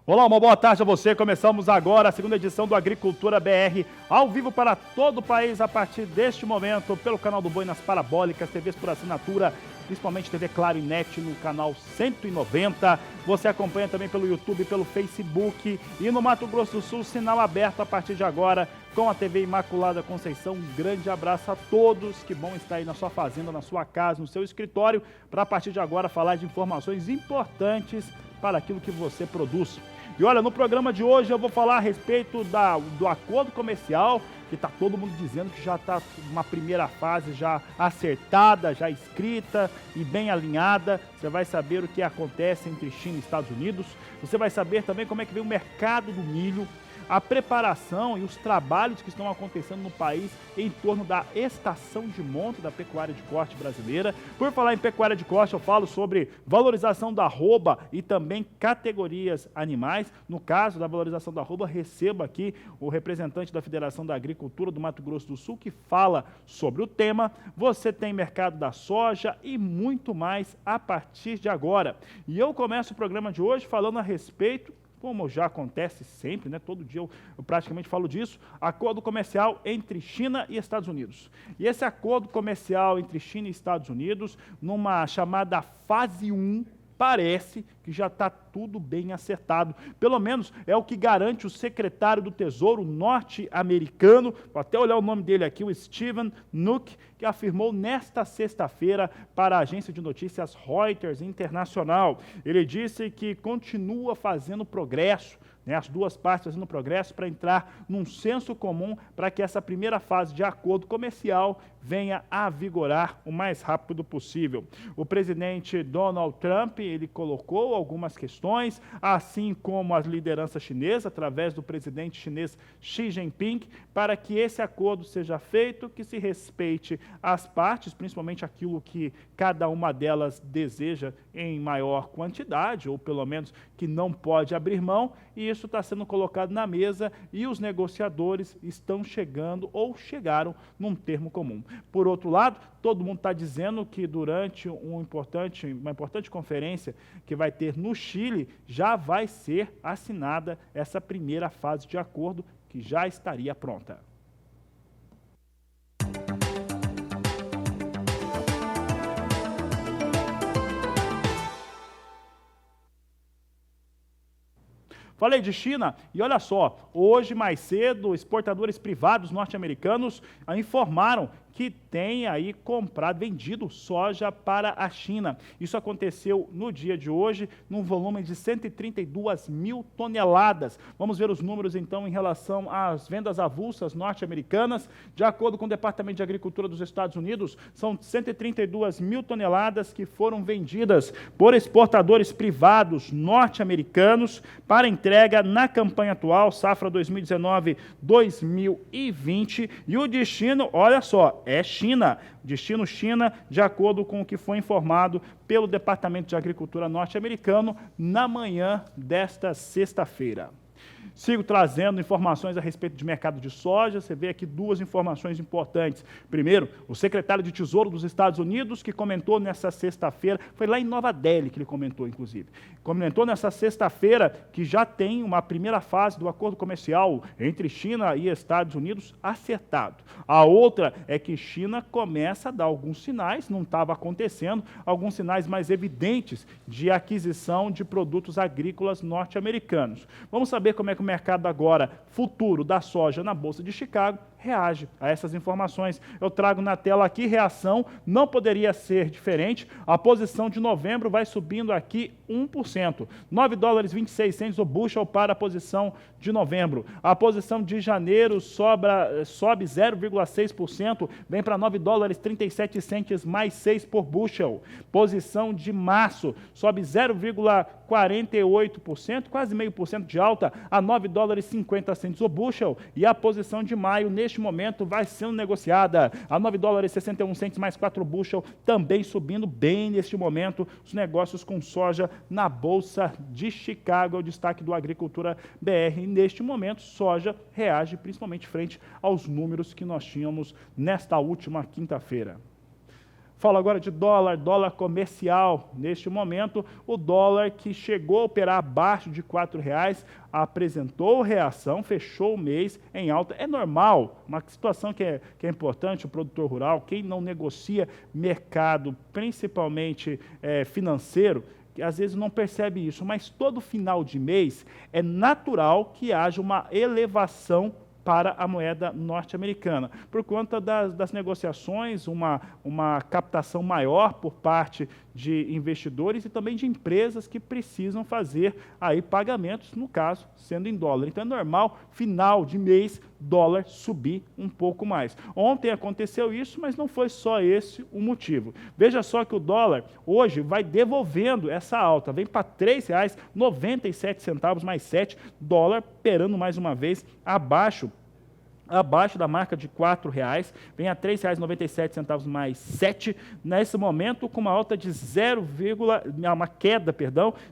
Olá, uma boa tarde a você. Começamos agora a segunda edição do Agricultura BR, ao vivo para todo o país a partir deste momento, pelo canal do Boi nas parabólicas, TVs por assinatura, principalmente TV Claro e Net no canal 190. Você acompanha também pelo YouTube, pelo Facebook e no Mato Grosso do Sul, sinal aberto a partir de agora com a TV Imaculada Conceição. Um grande abraço a todos, que bom estar aí na sua fazenda, na sua casa, no seu escritório, para a partir de agora falar de informações importantes para aquilo que você produz. E olha, no programa de hoje eu vou falar a respeito do acordo comercial, que está todo mundo dizendo que já está uma primeira fase já acertada, já escrita e bem alinhada. Você vai saber o que acontece entre China e Estados Unidos. Você vai saber também como é que vem o mercado do milho, a preparação e os trabalhos que estão acontecendo no país em torno da estação de monte da pecuária de corte brasileira. Por falar em pecuária de corte, eu falo sobre valorização da arroba e também categorias animais. No caso da valorização da arroba, recebo aqui o representante da Federação da Agricultura do Mato Grosso do Sul, que fala sobre o tema. Você tem mercado da soja e muito mais a partir de agora. E eu começo o programa de hoje falando a respeito, como já acontece sempre, né? Todo dia eu praticamente falo disso, acordo comercial entre China e Estados Unidos. E esse acordo comercial entre China e Estados Unidos, numa chamada fase 1, parece que já está tudo bem acertado. Pelo menos é o que garante o secretário do Tesouro norte-americano, vou até olhar o nome dele aqui, o Steven Mnuchin, que afirmou nesta sexta-feira para a agência de notícias Reuters Internacional. Ele disse que continua fazendo progresso, as duas partes fazendo progresso para entrar num senso comum para que essa primeira fase de acordo comercial venha a vigorar o mais rápido possível. O presidente Donald Trump, ele colocou algumas questões, assim como as lideranças chinesas, através do presidente chinês Xi Jinping, para que esse acordo seja feito, que se respeite as partes, principalmente aquilo que cada uma delas deseja em maior quantidade, ou pelo menos que não pode abrir mão, e isso está sendo colocado na mesa e os negociadores estão chegando ou chegaram num termo comum. Por outro lado, todo mundo está dizendo que durante uma importante conferência que vai ter no Chile, já vai ser assinada essa primeira fase de acordo que já estaria pronta. Falei de China e olha só, hoje mais cedo, exportadores privados norte-americanos informaram que tem aí vendido soja para a China. Isso aconteceu no dia de hoje, num volume de 132 mil toneladas. Vamos ver os números então em relação às vendas avulsas norte-americanas. De acordo com o Departamento de Agricultura dos Estados Unidos, são 132 mil toneladas que foram vendidas por exportadores privados norte-americanos para entrega na campanha atual, safra 2019-2020. E o destino, olha só, é China, destino China, de acordo com o que foi informado pelo Departamento de Agricultura norte-americano na manhã desta sexta-feira. Sigo trazendo informações a respeito de mercado de soja. Você vê aqui duas informações importantes. Primeiro, o secretário de Tesouro dos Estados Unidos, que comentou nessa sexta-feira, foi lá em Nova Delhi que ele comentou, inclusive. Comentou nessa sexta-feira que já tem uma primeira fase do acordo comercial entre China e Estados Unidos acertado. A outra é que China começa a dar alguns sinais, não estava acontecendo, alguns sinais mais evidentes de aquisição de produtos agrícolas norte-americanos. Vamos saber como é que o mercado agora, futuro da soja na Bolsa de Chicago, reage a essas informações. Eu trago na tela aqui, reação não poderia ser diferente. A posição de novembro vai subindo aqui 1%. 9 dólares 26 centes o bushel para a posição de novembro. A posição de janeiro sobe 0,6%, vem para 9 dólares 37 centes mais 6 por bushel. Posição de março sobe 0,48%, quase 0,5% de alta, a 9 dólares 50 centes o bushel. E a posição de maio, neste momento, vai sendo negociada a 9 dólares 61 centes mais 4 bushel, também subindo bem neste momento os negócios com soja na Bolsa de Chicago. É o destaque do Agricultura BR. E neste momento, soja reage principalmente frente aos números que nós tínhamos nesta última quinta-feira. Falo agora de dólar, dólar comercial. Neste momento, o dólar que chegou a operar abaixo de R$ 4,00 apresentou reação, fechou o mês em alta. É normal, uma situação que é importante, o produtor rural, quem não negocia mercado, principalmente financeiro, que às vezes não percebe isso, mas todo final de mês é natural que haja uma elevação para a moeda norte-americana, por conta das negociações, uma captação maior por parte de investidores e também de empresas que precisam fazer aí pagamentos, no caso, sendo em dólar. Então é normal, final de mês, dólar subir um pouco mais. Ontem aconteceu isso, mas não foi só esse o motivo. Veja só que o dólar hoje vai devolvendo essa alta, vem para R$ 3,97 mais 7, dólar operando mais uma vez abaixo da marca de R$ 4,00, vem a R$ 3,97 mais 7, nesse momento com uma alta de uma queda,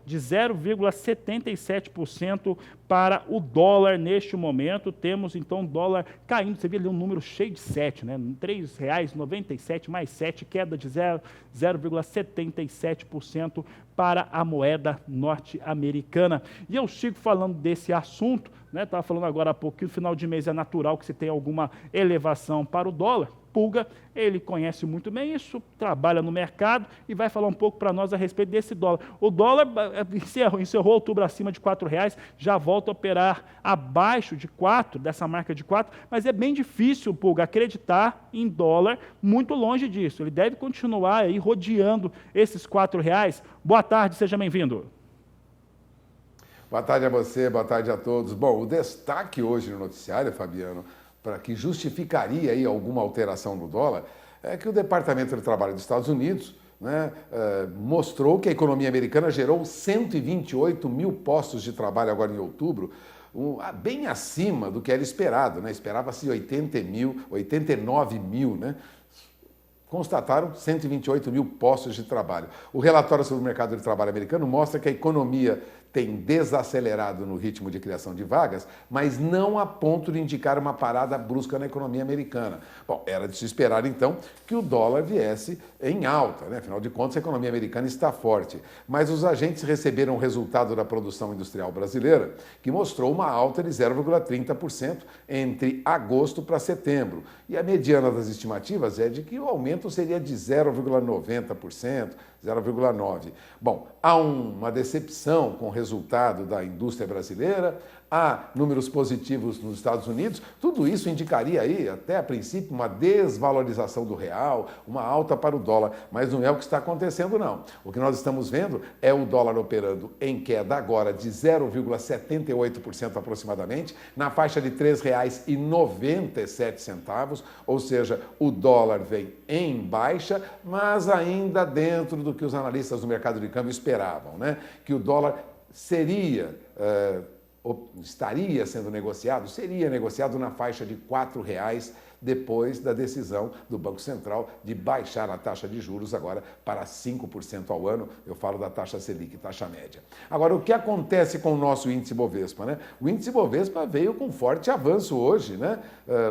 de 0,77% para o dólar neste momento. Temos então dólar caindo, você vê ali um número cheio de 7, né? R$ 3,97 mais 7, queda de 0,77% para a moeda norte-americana. E eu sigo falando desse assunto, né? Estava falando agora há pouco que no final de mês é natural que se tenha alguma elevação para o dólar. Pulga, ele conhece muito bem isso, trabalha no mercado e vai falar um pouco para nós a respeito desse dólar. O dólar encerrou outubro acima de R$ 4,00, já volta a operar abaixo de 4, dessa marca de 4, mas é bem difícil, Pulga, acreditar em dólar muito longe disso. Ele deve continuar aí rodeando esses R$ 4,00. Boa tarde, seja bem-vindo. Boa tarde a você, boa tarde a todos. Bom, o destaque hoje no noticiário, Fabiano, para que justificaria aí alguma alteração no dólar, é que o Departamento de Trabalho dos Estados Unidos, né, mostrou que a economia americana gerou 128 mil postos de trabalho agora em outubro, bem acima do que era esperado, né? Esperava-se 89 mil, né? Constataram 128 mil postos de trabalho. O relatório sobre o mercado de trabalho americano mostra que a economia tem desacelerado no ritmo de criação de vagas, mas não a ponto de indicar uma parada brusca na economia americana. Bom, era de se esperar então que o dólar viesse em alta, né? Afinal de contas, a economia americana está forte. Mas os agentes receberam o resultado da produção industrial brasileira, que mostrou uma alta de 0,30% entre agosto para setembro. E a mediana das estimativas é de que o aumento seria de 0,90%, 0,9%. Bom, há uma decepção com o resultado da indústria brasileira, há números positivos nos Estados Unidos, tudo isso indicaria aí, até a princípio, uma desvalorização do real, uma alta para o dólar, mas não é o que está acontecendo, não. O que nós estamos vendo é o dólar operando em queda agora de 0,78% aproximadamente, na faixa de R$ 3,97, ou seja, o dólar vem em baixa, mas ainda dentro do que os analistas do mercado de câmbio esperavam, né? Que o dólar estaria sendo negociado, seria negociado na faixa de R$ 4,00 depois da decisão do Banco Central de baixar a taxa de juros agora para 5% ao ano. Eu falo da taxa Selic, taxa média. Agora, o que acontece com o nosso índice Bovespa, né? O índice Bovespa veio com forte avanço hoje, né?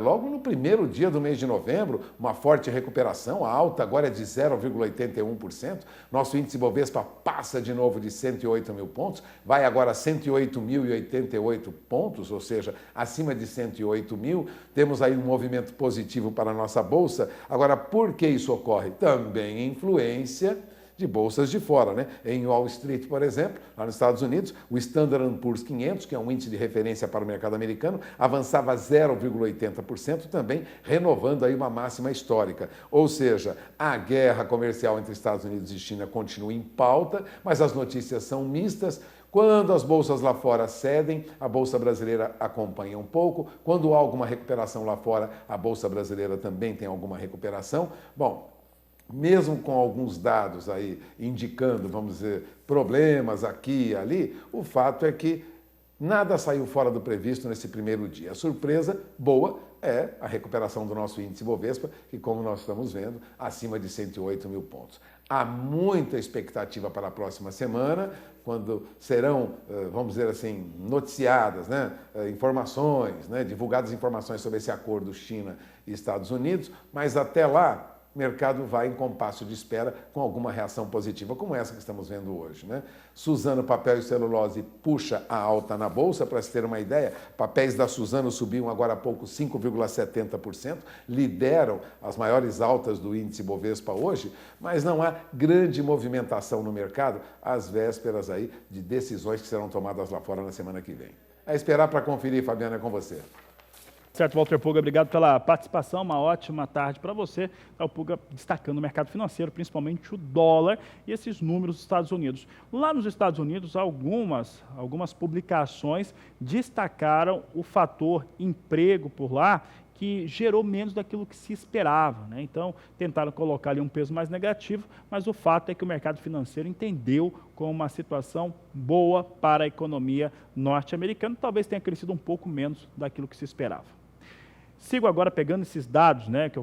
Logo no primeiro dia do mês de novembro, uma forte recuperação, a alta agora é de 0,81%. Nosso índice Bovespa passa de novo de 108 mil pontos, vai agora a 108.088 pontos, ou seja, acima de 108 mil. Temos aí um movimento positivo para a nossa bolsa. Agora, por que isso ocorre? Também influência de bolsas de fora, né? Em Wall Street, por exemplo, lá nos Estados Unidos, o Standard & Poor's 500, que é um índice de referência para o mercado americano, avançava 0,80%, também renovando aí uma máxima histórica. Ou seja, a guerra comercial entre Estados Unidos e China continua em pauta, mas as notícias são mistas. Quando as bolsas lá fora cedem, a bolsa brasileira acompanha um pouco. Quando há alguma recuperação lá fora, a bolsa brasileira também tem alguma recuperação. Bom, mesmo com alguns dados aí indicando, vamos dizer, problemas aqui e ali, o fato é que nada saiu fora do previsto nesse primeiro dia. A surpresa boa é a recuperação do nosso índice Bovespa, que, como nós estamos vendo, acima de 108 mil pontos. Há muita expectativa para a próxima semana, quando serão, vamos dizer assim, noticiadas, né, informações, né, divulgadas informações sobre esse acordo China e Estados Unidos, mas até lá o mercado vai em compasso de espera com alguma reação positiva, como essa que estamos vendo hoje, né? Suzano Papel e Celulose puxa a alta na Bolsa, para se ter uma ideia, papéis da Suzano subiam agora há pouco 5,70%, lideram as maiores altas do índice Bovespa hoje, mas não há grande movimentação no mercado às vésperas aí de decisões que serão tomadas lá fora na semana que vem. É esperar para conferir, Fabiana, é com você. Certo, Walter Puga, obrigado pela participação, uma ótima tarde para você. O Puga destacando o mercado financeiro, principalmente o dólar e esses números dos Estados Unidos. Lá nos Estados Unidos, algumas publicações destacaram o fator emprego por lá, que gerou menos daquilo que se esperava, né? Então, tentaram colocar ali um peso mais negativo, mas o fato é que o mercado financeiro entendeu como uma situação boa para a economia norte-americana, talvez tenha crescido um pouco menos daquilo que se esperava. Sigo agora pegando esses dados, né, que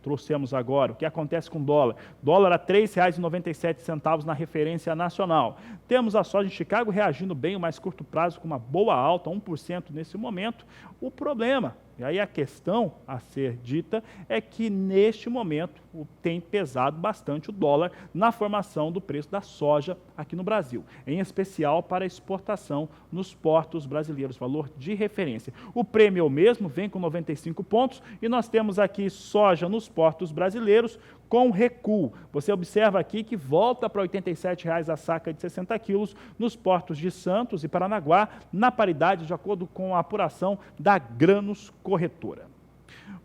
trouxemos agora. O que acontece com o dólar? Dólar a R$ 3,97 na referência nacional. Temos a soja em Chicago reagindo bem, o mais curto prazo, com uma boa alta, 1% nesse momento. O problema, e aí a questão a ser dita, é que neste momento tem pesado bastante o dólar na formação do preço da soja aqui no Brasil, em especial para exportação nos portos brasileiros, valor de referência. O prêmio é o mesmo, vem com 95 pontos, e nós temos aqui soja nos portos brasileiros com recuo. Você observa aqui que volta para R$ 87,00 a saca de 60 quilos nos portos de Santos e Paranaguá, na paridade, de acordo com a apuração da Grãos Corretora.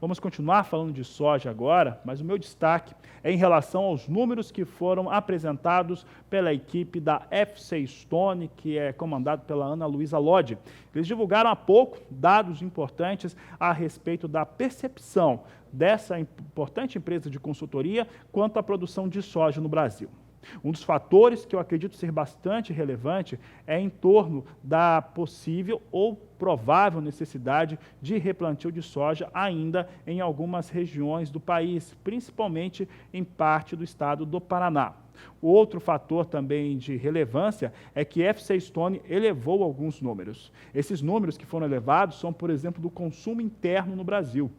Vamos continuar falando de soja agora, mas o meu destaque é em relação aos números que foram apresentados pela equipe da FC Stone, que é comandado pela Ana Luísa Lodge. Eles divulgaram há pouco dados importantes a respeito da percepção dessa importante empresa de consultoria quanto à produção de soja no Brasil. Um dos fatores que eu acredito ser bastante relevante é em torno da possível ou provável necessidade de replantio de soja ainda em algumas regiões do país, principalmente em parte do estado do Paraná. Outro fator também de relevância é que FC Stone elevou alguns números. Esses números que foram elevados são, por exemplo, do consumo interno no Brasil.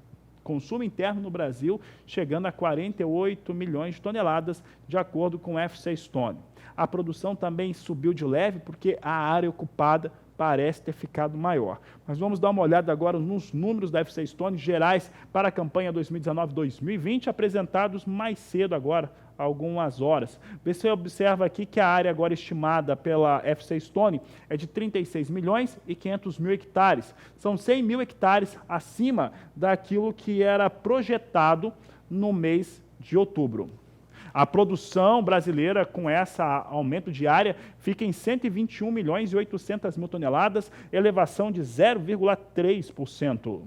Consumo interno no Brasil chegando a 48 milhões de toneladas, de acordo com o FC Stone. A produção também subiu de leve porque a área ocupada parece ter ficado maior. Mas vamos dar uma olhada agora nos números da FC Stone gerais para a campanha 2019-2020, apresentados mais cedo agora, há algumas horas. Você observa aqui que a área agora estimada pela FC Stone é de 36 milhões e 500 mil hectares. São 100 mil hectares acima daquilo que era projetado no mês de outubro. A produção brasileira, com esse aumento de área, fica em 121 milhões e 800 mil toneladas, elevação de 0,3%.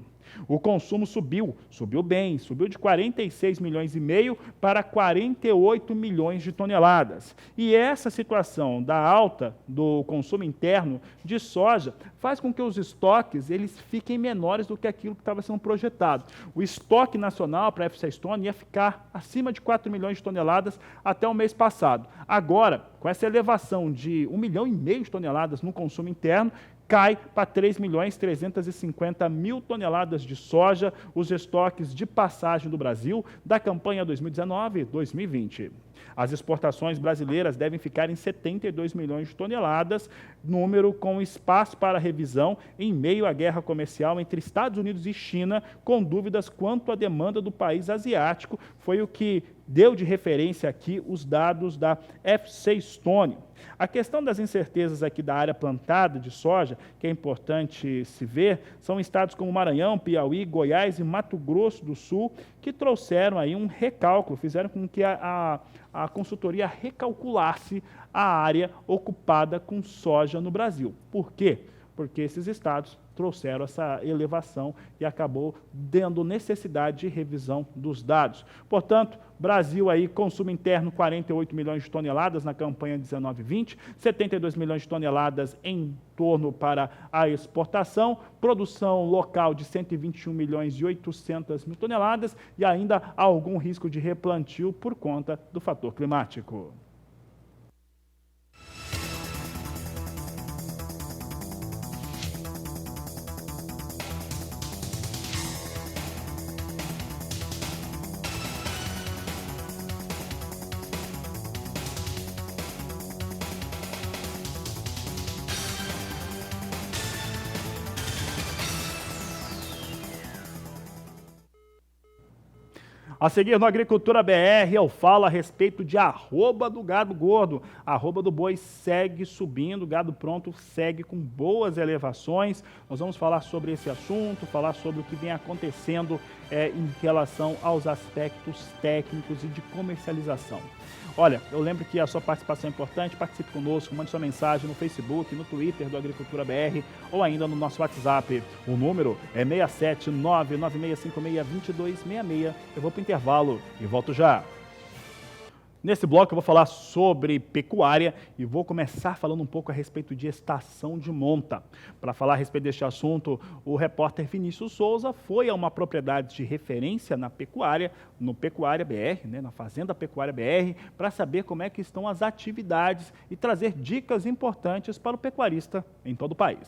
O consumo subiu bem, subiu de 46 milhões e meio para 48 milhões de toneladas. E essa situação da alta do consumo interno de soja faz com que os estoques eles fiquem menores do que aquilo que estava sendo projetado. O estoque nacional para a FC Stone ia ficar acima de 4 milhões de toneladas até o mês passado. Agora, com essa elevação de 1,5 milhão de toneladas no consumo interno, cai para 3 milhões 350 mil toneladas de soja, os estoques de passagem do Brasil da campanha 2019-2020. As exportações brasileiras devem ficar em 72 milhões de toneladas, número com espaço para revisão em meio à guerra comercial entre Estados Unidos e China, com dúvidas quanto à demanda do país asiático, foi o que deu de referência aqui os dados da FC Stone. A questão das incertezas aqui da área plantada de soja, que é importante se ver, são estados como Maranhão, Piauí, Goiás e Mato Grosso do Sul, que trouxeram aí um recálculo, fizeram com que a consultoria recalculasse a área ocupada com soja no Brasil. Por quê? Porque esses estados trouxeram essa elevação e acabou dando necessidade de revisão dos dados. Portanto, Brasil aí, consumo interno 48 milhões de toneladas na campanha 19-20, 72 milhões de toneladas em torno para a exportação, produção local de 121 milhões e 800 mil toneladas e ainda há algum risco de replantio por conta do fator climático. A seguir no Agricultura BR, eu falo a respeito de arroba do gado gordo. A arroba do boi segue subindo, o gado pronto segue com boas elevações. Nós vamos falar sobre esse assunto, falar sobre o que vem acontecendo em relação aos aspectos técnicos e de comercialização. Olha, eu lembro que a sua participação é importante, participe conosco, mande sua mensagem no Facebook, no Twitter do Agricultura BR ou ainda no nosso WhatsApp. O número é 67996562266. Eu vou para o intervalo e volto já. Nesse bloco eu vou falar sobre pecuária e vou começar falando um pouco a respeito de estação de monta. Para falar a respeito deste assunto, o repórter Vinícius Souza foi a uma propriedade de referência na pecuária, no Pecuária BR, na Fazenda Pecuária BR, para saber como é que estão as atividades e trazer dicas importantes para o pecuarista em todo o país.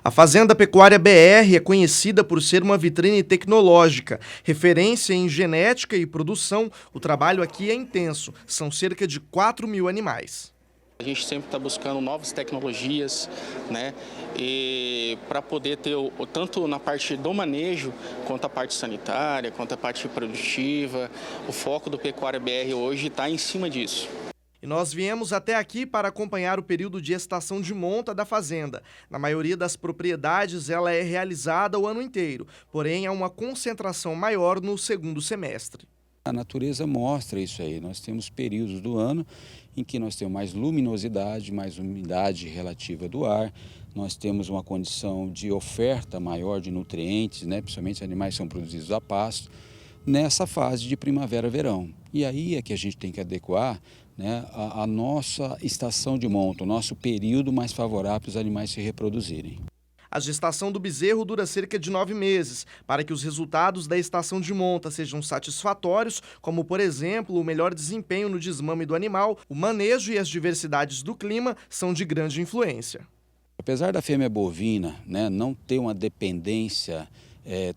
A Fazenda Pecuária BR é conhecida por ser uma vitrine tecnológica. Referência em genética e produção, o trabalho aqui é intenso. São cerca de 4.000 animais. A gente sempre está buscando novas tecnologias, e para poder ter, tanto na parte do manejo, quanto a parte sanitária, quanto a parte produtiva. O foco do Pecuária BR hoje está em cima disso. E nós viemos até aqui para acompanhar o período de estação de monta da fazenda. Na maioria das propriedades, ela é realizada o ano inteiro, porém há uma concentração maior no segundo semestre. A natureza mostra isso aí. Nós temos períodos do ano em que nós temos mais luminosidade, mais umidade relativa do ar, nós temos uma condição de oferta maior de nutrientes, principalmente os animais são produzidos a pasto, nessa fase de primavera-verão. E aí é que a gente tem que adequar a nossa estação de monta, o nosso período mais favorável para os animais se reproduzirem. A gestação do bezerro dura cerca de 9 meses. Para que os resultados da estação de monta sejam satisfatórios, como por exemplo o melhor desempenho no desmame do animal, o manejo e as diversidades do clima são de grande influência. Apesar da fêmea bovina não ter uma dependência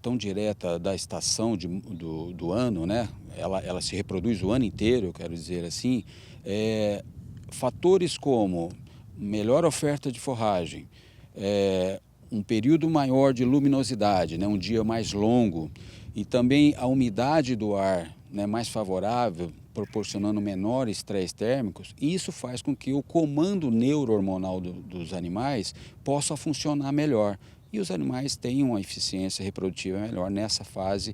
tão direta da estação do ano, ela se reproduz o ano inteiro, eu quero dizer assim, fatores como melhor oferta de forragem, um período maior de luminosidade, um dia mais longo, e também a umidade do ar mais favorável, proporcionando menores estresse térmicos, isso faz com que o comando neurohormonal dos animais possa funcionar melhor. E os animais têm uma eficiência reprodutiva melhor nessa fase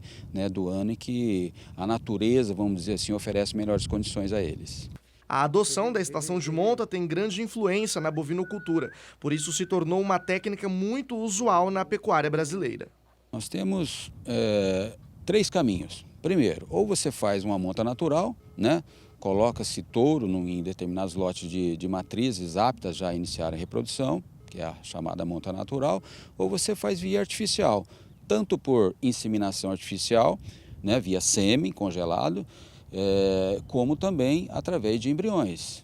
do ano em que a natureza, vamos dizer assim, oferece melhores condições a eles. A adoção da estação de monta tem grande influência na bovinocultura, por isso se tornou uma técnica muito usual na pecuária brasileira. Nós temos 3 caminhos. Primeiro, ou você faz uma monta natural, coloca-se touro em determinados lotes de matrizes aptas já a iniciar a reprodução, que é a chamada monta natural, ou você faz via artificial, tanto por inseminação artificial, via sêmen congelado, como também através de embriões.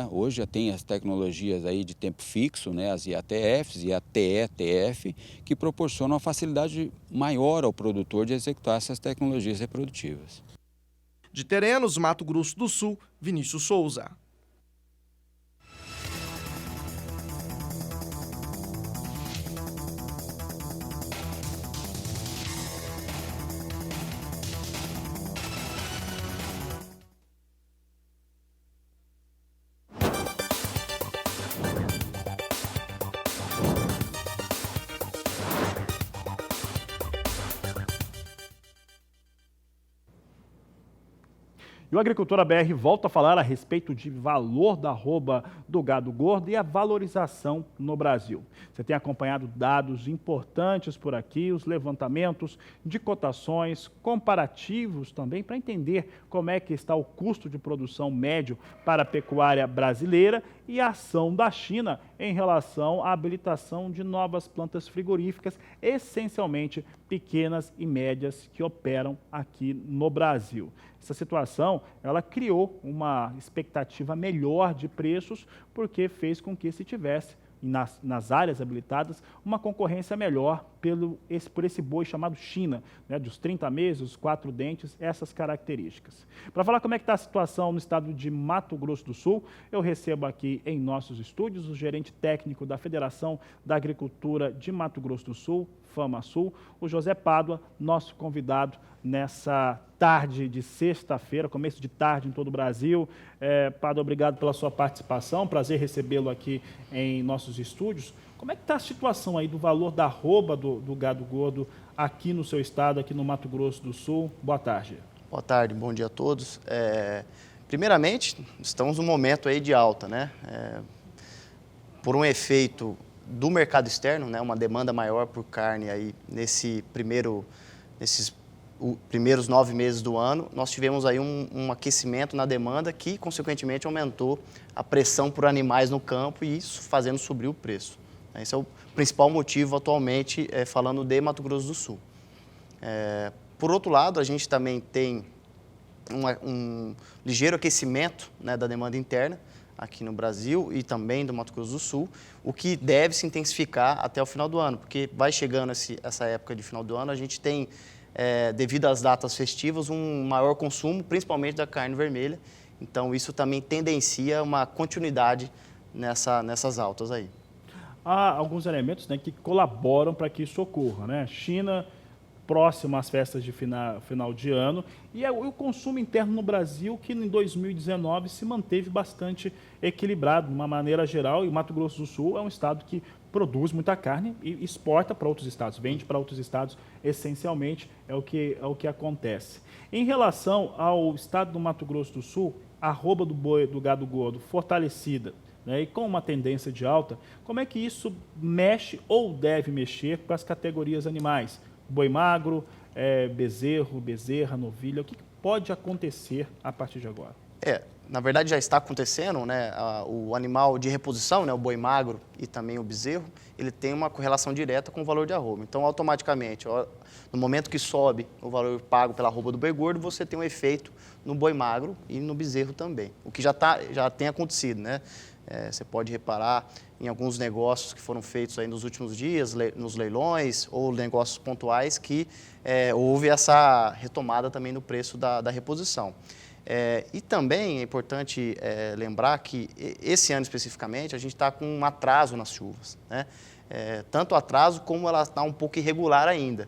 Hoje já tem as tecnologias aí de tempo fixo, as IATFs e a TETF, que proporcionam uma facilidade maior ao produtor de executar essas tecnologias reprodutivas. De Terenos, Mato Grosso do Sul, Vinícius Souza. E o Agricultura BR volta a falar a respeito de valor da arroba do gado gordo e a valorização no Brasil. Você tem acompanhado dados importantes por aqui, os levantamentos de cotações, comparativos também, para entender como é que está o custo de produção médio para a pecuária brasileira e a ação da China em relação à habilitação de novas plantas frigoríficas, essencialmente pequenas e médias que operam aqui no Brasil. Essa situação, ela criou uma expectativa melhor de preços, porque fez com que se tivesse, nas áreas habilitadas, uma concorrência melhor por esse boi chamado China, né, dos 30 meses, os 4 dentes, essas características. Para falar como é que está a situação no estado de Mato Grosso do Sul, eu recebo aqui em nossos estúdios o gerente técnico da Federação da Agricultura de Mato Grosso do Sul, FamaSul, o José Pádua, nosso convidado nessa tarde de sexta-feira, começo de tarde em todo o Brasil. Pádua, obrigado pela sua participação, prazer recebê-lo aqui em nossos estúdios. Como é que está a situação aí do valor da arroba do gado gordo aqui no seu estado, aqui no Mato Grosso do Sul? Boa tarde. Boa tarde, bom dia a todos. Primeiramente, estamos num momento aí de alta, né? Por um efeito do mercado externo, né? Uma demanda maior por carne aí nesses primeiros 9 meses do ano, nós tivemos aí um aquecimento na demanda que, consequentemente, aumentou a pressão por animais no campo e isso fazendo subir o preço. Esse é o principal motivo atualmente, falando de Mato Grosso do Sul. Por outro lado, a gente também tem um ligeiro aquecimento, né, da demanda interna aqui no Brasil e também do Mato Grosso do Sul, o que deve se intensificar até o final do ano, porque vai chegando essa época de final do ano, a gente tem, devido às datas festivas, um maior consumo, principalmente da carne vermelha. Então, isso também tendencia uma continuidade nessas altas aí. Há alguns elementos, né, que colaboram para que isso ocorra, né? China, próximo às festas de final de ano, e o consumo interno no Brasil, que em 2019 se manteve bastante equilibrado, de uma maneira geral, e o Mato Grosso do Sul é um estado que produz muita carne e exporta para outros estados, vende para outros estados, essencialmente é o que acontece. Em relação ao estado do Mato Grosso do Sul, a arroba do gado gordo fortalecida, né, e com uma tendência de alta, como é que isso mexe ou deve mexer com as categorias animais? Boi magro, bezerro, bezerra, novilha, o que pode acontecer a partir de agora? Na verdade já está acontecendo, né? O animal de reposição, né, o boi magro e também o bezerro, ele tem uma correlação direta com o valor de arroba. Então, automaticamente, no momento que sobe o valor pago pela arroba do boi gordo, você tem um efeito no boi magro e no bezerro também, o que já tem acontecido, né? Você pode reparar em alguns negócios que foram feitos aí nos últimos dias, nos leilões ou negócios pontuais, que houve essa retomada também no preço da reposição. E também é importante lembrar que esse ano especificamente a gente está com um atraso nas chuvas, né? Tanto atraso como ela está um pouco irregular ainda.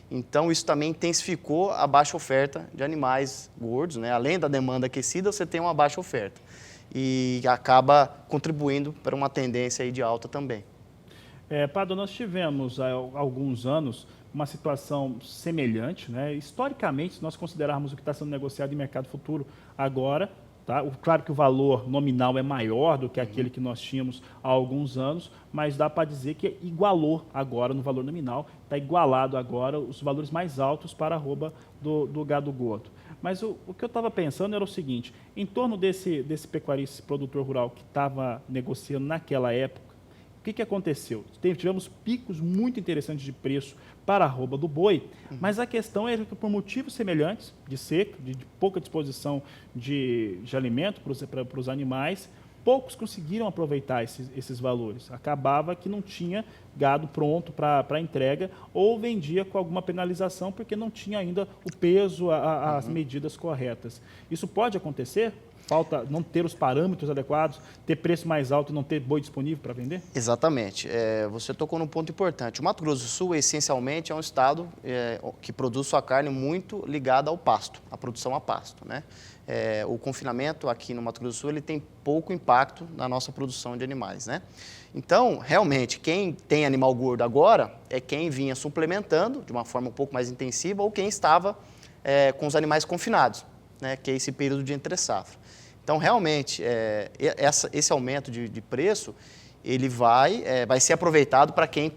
Então isso também intensificou a baixa oferta de animais gordos, né? Além da demanda aquecida, você tem uma baixa oferta e acaba contribuindo para uma tendência aí de alta também. Pádua, nós tivemos há alguns anos uma situação semelhante, né? Historicamente, se nós considerarmos o que está sendo negociado em mercado futuro agora, tá? Claro que o valor nominal é maior do que aquele que nós tínhamos há alguns anos, mas dá para dizer que igualou agora no valor nominal, está igualado agora os valores mais altos para a arroba do gado gordo. Mas o que eu estava pensando era o seguinte, em torno desse pecuarista, produtor rural que estava negociando naquela época, o que aconteceu? Tivemos picos muito interessantes de preço para a arroba do boi, mas a questão é que por motivos semelhantes, de seca, de pouca disposição de alimento para os animais, poucos conseguiram aproveitar esses valores. Acabava que não tinha gado pronto para entrega ou vendia com alguma penalização porque não tinha ainda o peso, as medidas corretas. Isso pode acontecer? Falta não ter os parâmetros adequados, ter preço mais alto e não ter boi disponível para vender? Exatamente. Você tocou num ponto importante. O Mato Grosso do Sul, essencialmente, é um estado que produz sua carne muito ligada ao pasto, à produção a pasto, né? O confinamento aqui no Mato Grosso do Sul ele tem pouco impacto na nossa produção de animais, né? Então, realmente, quem tem animal gordo agora é quem vinha suplementando de uma forma um pouco mais intensiva ou quem estava com os animais confinados, né? Que é esse período de entre-safra. Então, realmente, esse aumento de preço, ele vai ser aproveitado para quem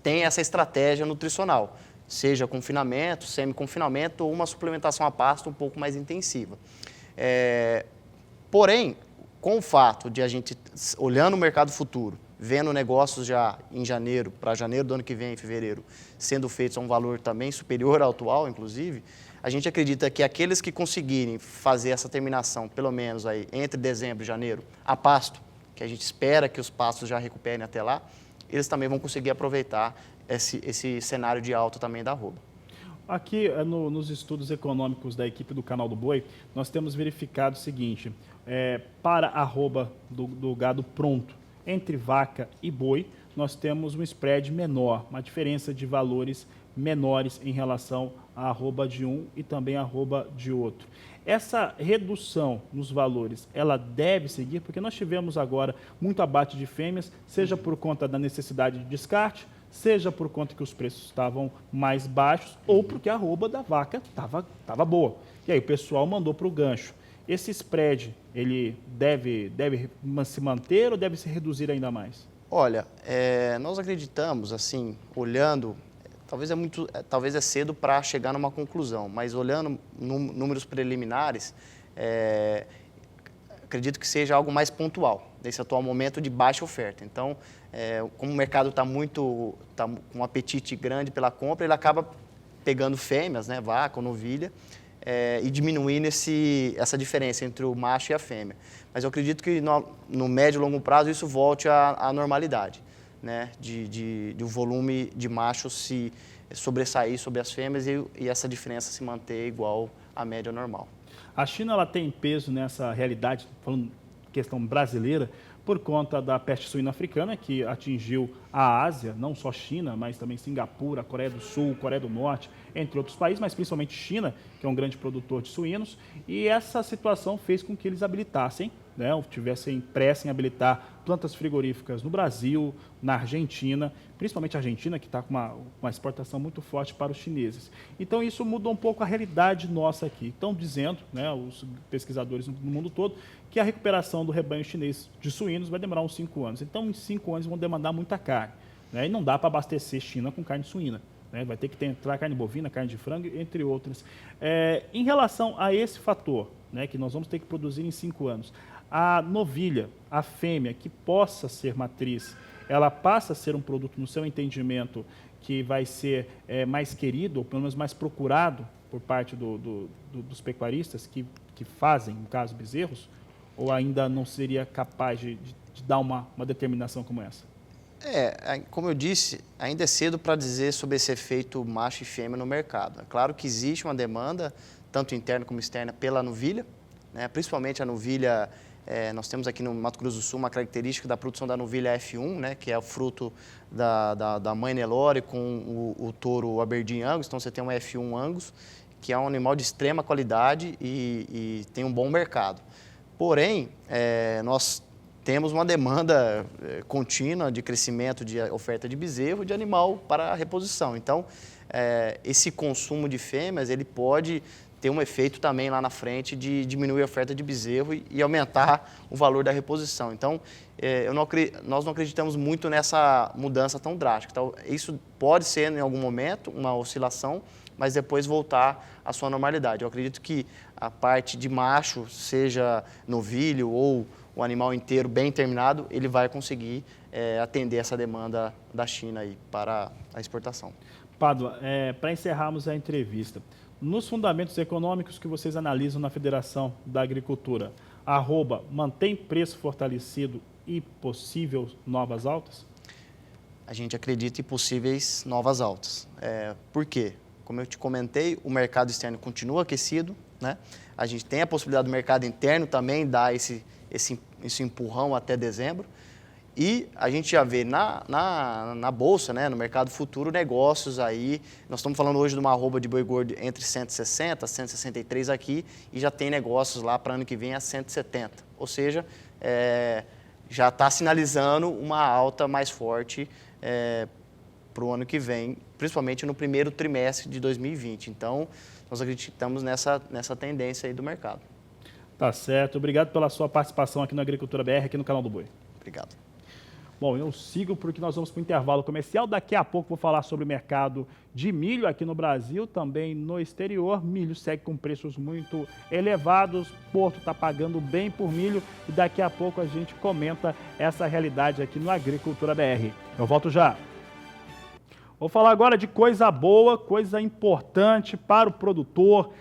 tem essa estratégia nutricional, seja confinamento, semi-confinamento ou uma suplementação a pasto um pouco mais intensiva. Porém, com o fato de a gente, olhando o mercado futuro, vendo negócios já em janeiro, para janeiro do ano que vem, em fevereiro, sendo feitos a um valor também superior ao atual, inclusive, a gente acredita que aqueles que conseguirem fazer essa terminação, pelo menos aí, entre dezembro e janeiro, a pasto, que a gente espera que os pastos já recuperem até lá, eles também vão conseguir aproveitar esse cenário de alta também da arroba. Aqui, nos estudos econômicos da equipe do Canal do Boi, nós temos verificado o seguinte, para a arroba do gado pronto, entre vaca e boi, nós temos um spread menor, uma diferença de valores menores em relação à arroba de um e também à arroba de outro. Essa redução nos valores, ela deve seguir, porque nós tivemos agora muito abate de fêmeas, seja por conta da necessidade de descarte, seja por conta que os preços estavam mais baixos ou porque a arroba da vaca estava boa. E aí o pessoal mandou para o gancho. Esse spread, ele deve se manter ou deve se reduzir ainda mais? Olha, nós acreditamos, assim, olhando, talvez é cedo para chegar numa conclusão, mas olhando números preliminares, acredito que seja algo mais pontual, nesse atual momento de baixa oferta. Então, como o mercado está com um apetite grande pela compra, ele acaba pegando fêmeas, né, vaca ou novilha, e diminuindo essa diferença entre o macho e a fêmea. Mas eu acredito que no médio e longo prazo isso volte à normalidade, né, de o volume de machos se sobressair sobre as fêmeas e essa diferença se manter igual à média normal. A China ela tem peso nessa realidade, falando questão brasileira, por conta da peste suína africana, que atingiu a Ásia, não só China, mas também Singapura, Coreia do Sul, Coreia do Norte, entre outros países, mas principalmente China, que é um grande produtor de suínos, e essa situação fez com que eles habilitassem, né, ou tivessem pressa em habilitar plantas frigoríficas no Brasil, na Argentina, principalmente a Argentina, que está com uma exportação muito forte para os chineses. Então, isso mudou um pouco a realidade nossa aqui. Estão dizendo, né, os pesquisadores no mundo todo, que a recuperação do rebanho chinês de suínos vai demorar uns 5 anos. Então, em 5 anos vão demandar muita carne, né, e não dá para abastecer China com carne suína. Vai ter que entrar carne bovina, carne de frango, entre outras. Em relação a esse fator, né, que nós vamos ter que produzir em 5 anos, a novilha, a fêmea, que possa ser matriz, ela passa a ser um produto, no seu entendimento, que vai ser mais querido, ou pelo menos mais procurado por parte dos pecuaristas que fazem, no caso, bezerros, ou ainda não seria capaz de dar uma determinação como essa? Como eu disse, ainda é cedo para dizer sobre esse efeito macho e fêmea no mercado. É claro que existe uma demanda, tanto interna como externa, pela novilha, né? Principalmente a novilha, nós temos aqui no Mato Grosso do Sul uma característica da produção da novilha F1, né? Que é o fruto da mãe Nelore com o touro Aberdeen Angus. Então você tem um F1 Angus, que é um animal de extrema qualidade e tem um bom mercado. Porém, nós temos uma demanda contínua de crescimento de oferta de bezerro de animal para a reposição. Então, esse consumo de fêmeas, ele pode ter um efeito também lá na frente de diminuir a oferta de bezerro e aumentar o valor da reposição. Então, nós não acreditamos muito nessa mudança tão drástica. Então, isso pode ser, em algum momento, uma oscilação, mas depois voltar à sua normalidade. Eu acredito que a parte de macho, seja novilho ou o animal inteiro bem terminado, ele vai conseguir atender essa demanda da China aí para a exportação. Pádua, para encerrarmos a entrevista, nos fundamentos econômicos que vocês analisam na Federação da Agricultura, a arroba mantém preço fortalecido e possível novas altas? A gente acredita em possíveis novas altas. Por quê? Como eu te comentei, o mercado externo continua aquecido, né? A gente tem a possibilidade do mercado interno também dar esse empurrão até dezembro. E a gente já vê na Bolsa, né, no mercado futuro, negócios aí. Nós estamos falando hoje de uma arroba de boi gordo entre 160 e 163 aqui, e já tem negócios lá para ano que vem a 170. Ou seja, já está sinalizando uma alta mais forte para o ano que vem, principalmente no primeiro trimestre de 2020. Então, nós acreditamos nessa tendência aí do mercado. Tá certo. Obrigado pela sua participação aqui no Agricultura BR, aqui no Canal do Boi. Obrigado. Bom, eu sigo porque nós vamos para o intervalo comercial. Daqui a pouco vou falar sobre o mercado de milho aqui no Brasil, também no exterior. Milho segue com preços muito elevados, Porto está pagando bem por milho e daqui a pouco a gente comenta essa realidade aqui no Agricultura BR. Eu volto já. Vou falar agora de coisa boa, coisa importante para o produtor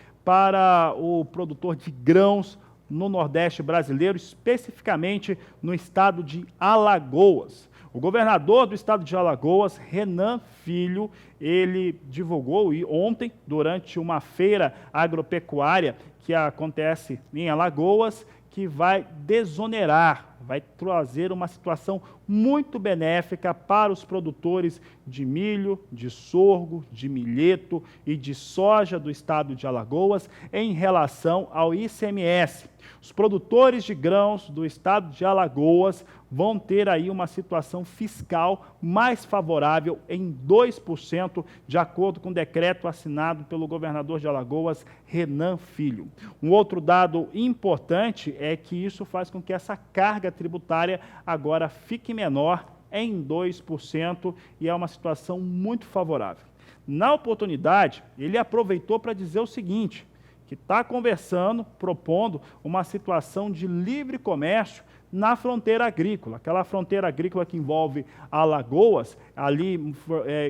de grãos no Nordeste brasileiro, especificamente no estado de Alagoas. O governador do estado de Alagoas, Renan Filho, ele divulgou ontem, durante uma feira agropecuária que acontece em Alagoas, que vai desonerar, vai trazer uma situação muito benéfica para os produtores de milho, de sorgo, de milheto e de soja do estado de Alagoas em relação ao ICMS. Os produtores de grãos do estado de Alagoas vão ter aí uma situação fiscal mais favorável em 2%, de acordo com o decreto assinado pelo governador de Alagoas, Renan Filho. Um outro dado importante é que isso faz com que essa carga tributária agora fique menor em 2% e é uma situação muito favorável. Na oportunidade, ele aproveitou para dizer o seguinte, que está conversando, propondo uma situação de livre comércio na fronteira agrícola, aquela fronteira agrícola que envolve Alagoas, ali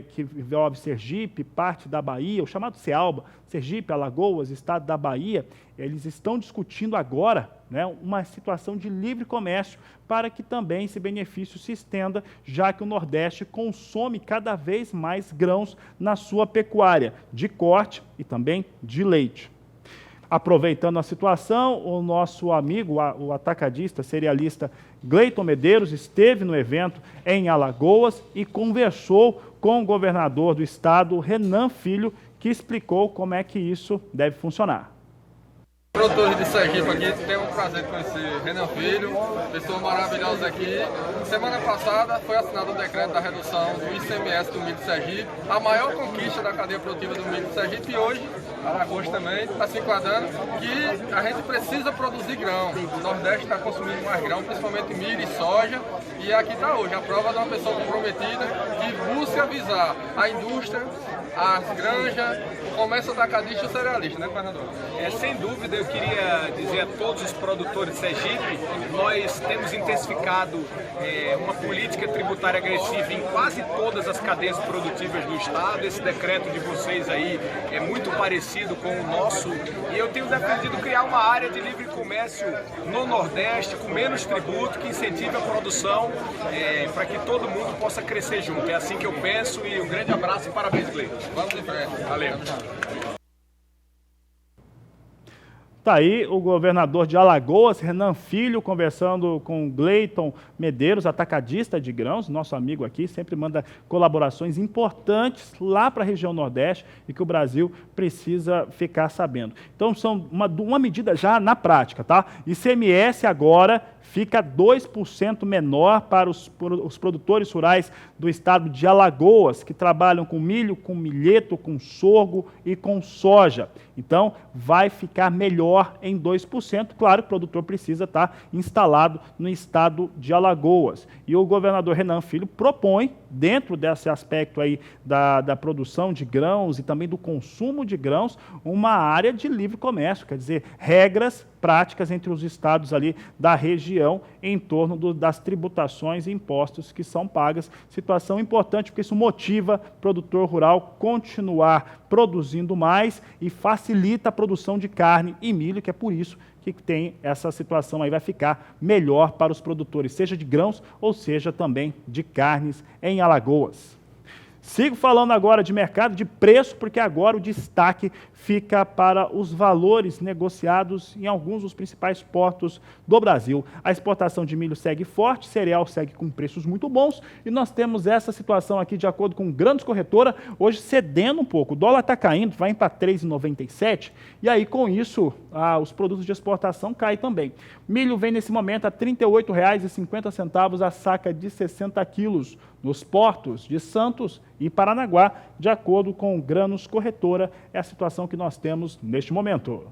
que envolve Sergipe, parte da Bahia, o chamado CEALBA, Sergipe, Alagoas, estado da Bahia, eles estão discutindo agora, né, uma situação de livre comércio para que também esse benefício se estenda, já que o Nordeste consome cada vez mais grãos na sua pecuária, de corte e também de leite. Aproveitando a situação, o nosso amigo, o atacadista, cerealista Gleiton Medeiros, esteve no evento em Alagoas e conversou com o governador do estado, Renan Filho, que explicou como é que isso deve funcionar. Produtores de Sergipe aqui, tenho um prazer de conhecer Renan Filho, pessoa maravilhosa aqui. Semana passada foi assinado o decreto da redução do ICMS do milho de Sergipe, a maior conquista da cadeia produtiva do milho de Sergipe, e hoje, Alagoas também está se enquadrando que a gente precisa produzir grão. O Nordeste está consumindo mais grão, principalmente milho e soja, e aqui está hoje a prova de uma pessoa comprometida que busca avisar a indústria, as granjas, o comércio atacadista e o cerealista, né, governador? Sem dúvida, eu queria dizer a todos os produtores de Sergipe, nós temos intensificado uma política tributária agressiva em quase todas as cadeias produtivas do estado. Esse decreto de vocês aí é muito parecido com o nosso, e eu tenho defendido criar uma área de livre comércio no Nordeste, com menos tributo, que incentive a produção, para que todo mundo possa crescer junto. É assim que eu penso, e um grande abraço e parabéns, Gleiton. Vamos em frente. Valeu. Está aí o governador de Alagoas, Renan Filho, conversando com Gleiton Medeiros, atacadista de grãos, nosso amigo aqui, sempre manda colaborações importantes lá para a região Nordeste e que o Brasil precisa ficar sabendo. Então, são uma medida já na prática, tá? ICMS agora fica 2% menor para os produtores rurais do estado de Alagoas, que trabalham com milho, com milheto, com sorgo e com soja. Então, vai ficar melhor em 2%. Claro que o produtor precisa estar instalado no estado de Alagoas. E o governador Renan Filho propõe, dentro desse aspecto aí da produção de grãos e também do consumo de grãos, uma área de livre comércio, quer dizer, regras práticas entre os estados ali da região em torno das tributações e impostos que são pagas. Situação importante porque isso motiva o produtor rural continuar produzindo mais e facilita a produção de carne e milho, que é por isso que tem essa situação aí, vai ficar melhor para os produtores, seja de grãos ou seja também de carnes em Alagoas. Sigo falando agora de mercado de preço, porque agora o destaque fica para os valores negociados em alguns dos principais portos do Brasil. A exportação de milho segue forte, cereal segue com preços muito bons, e nós temos essa situação aqui, de acordo com Grandes Corretora, hoje cedendo um pouco. O dólar está caindo, vai para 3,97, e aí com isso os produtos de exportação caem também. Milho vem nesse momento a R$ 38,50 a saca de 60 quilos nos portos de Santos e Paranaguá, de acordo com Grãos Corretora, é a situação que nós temos neste momento.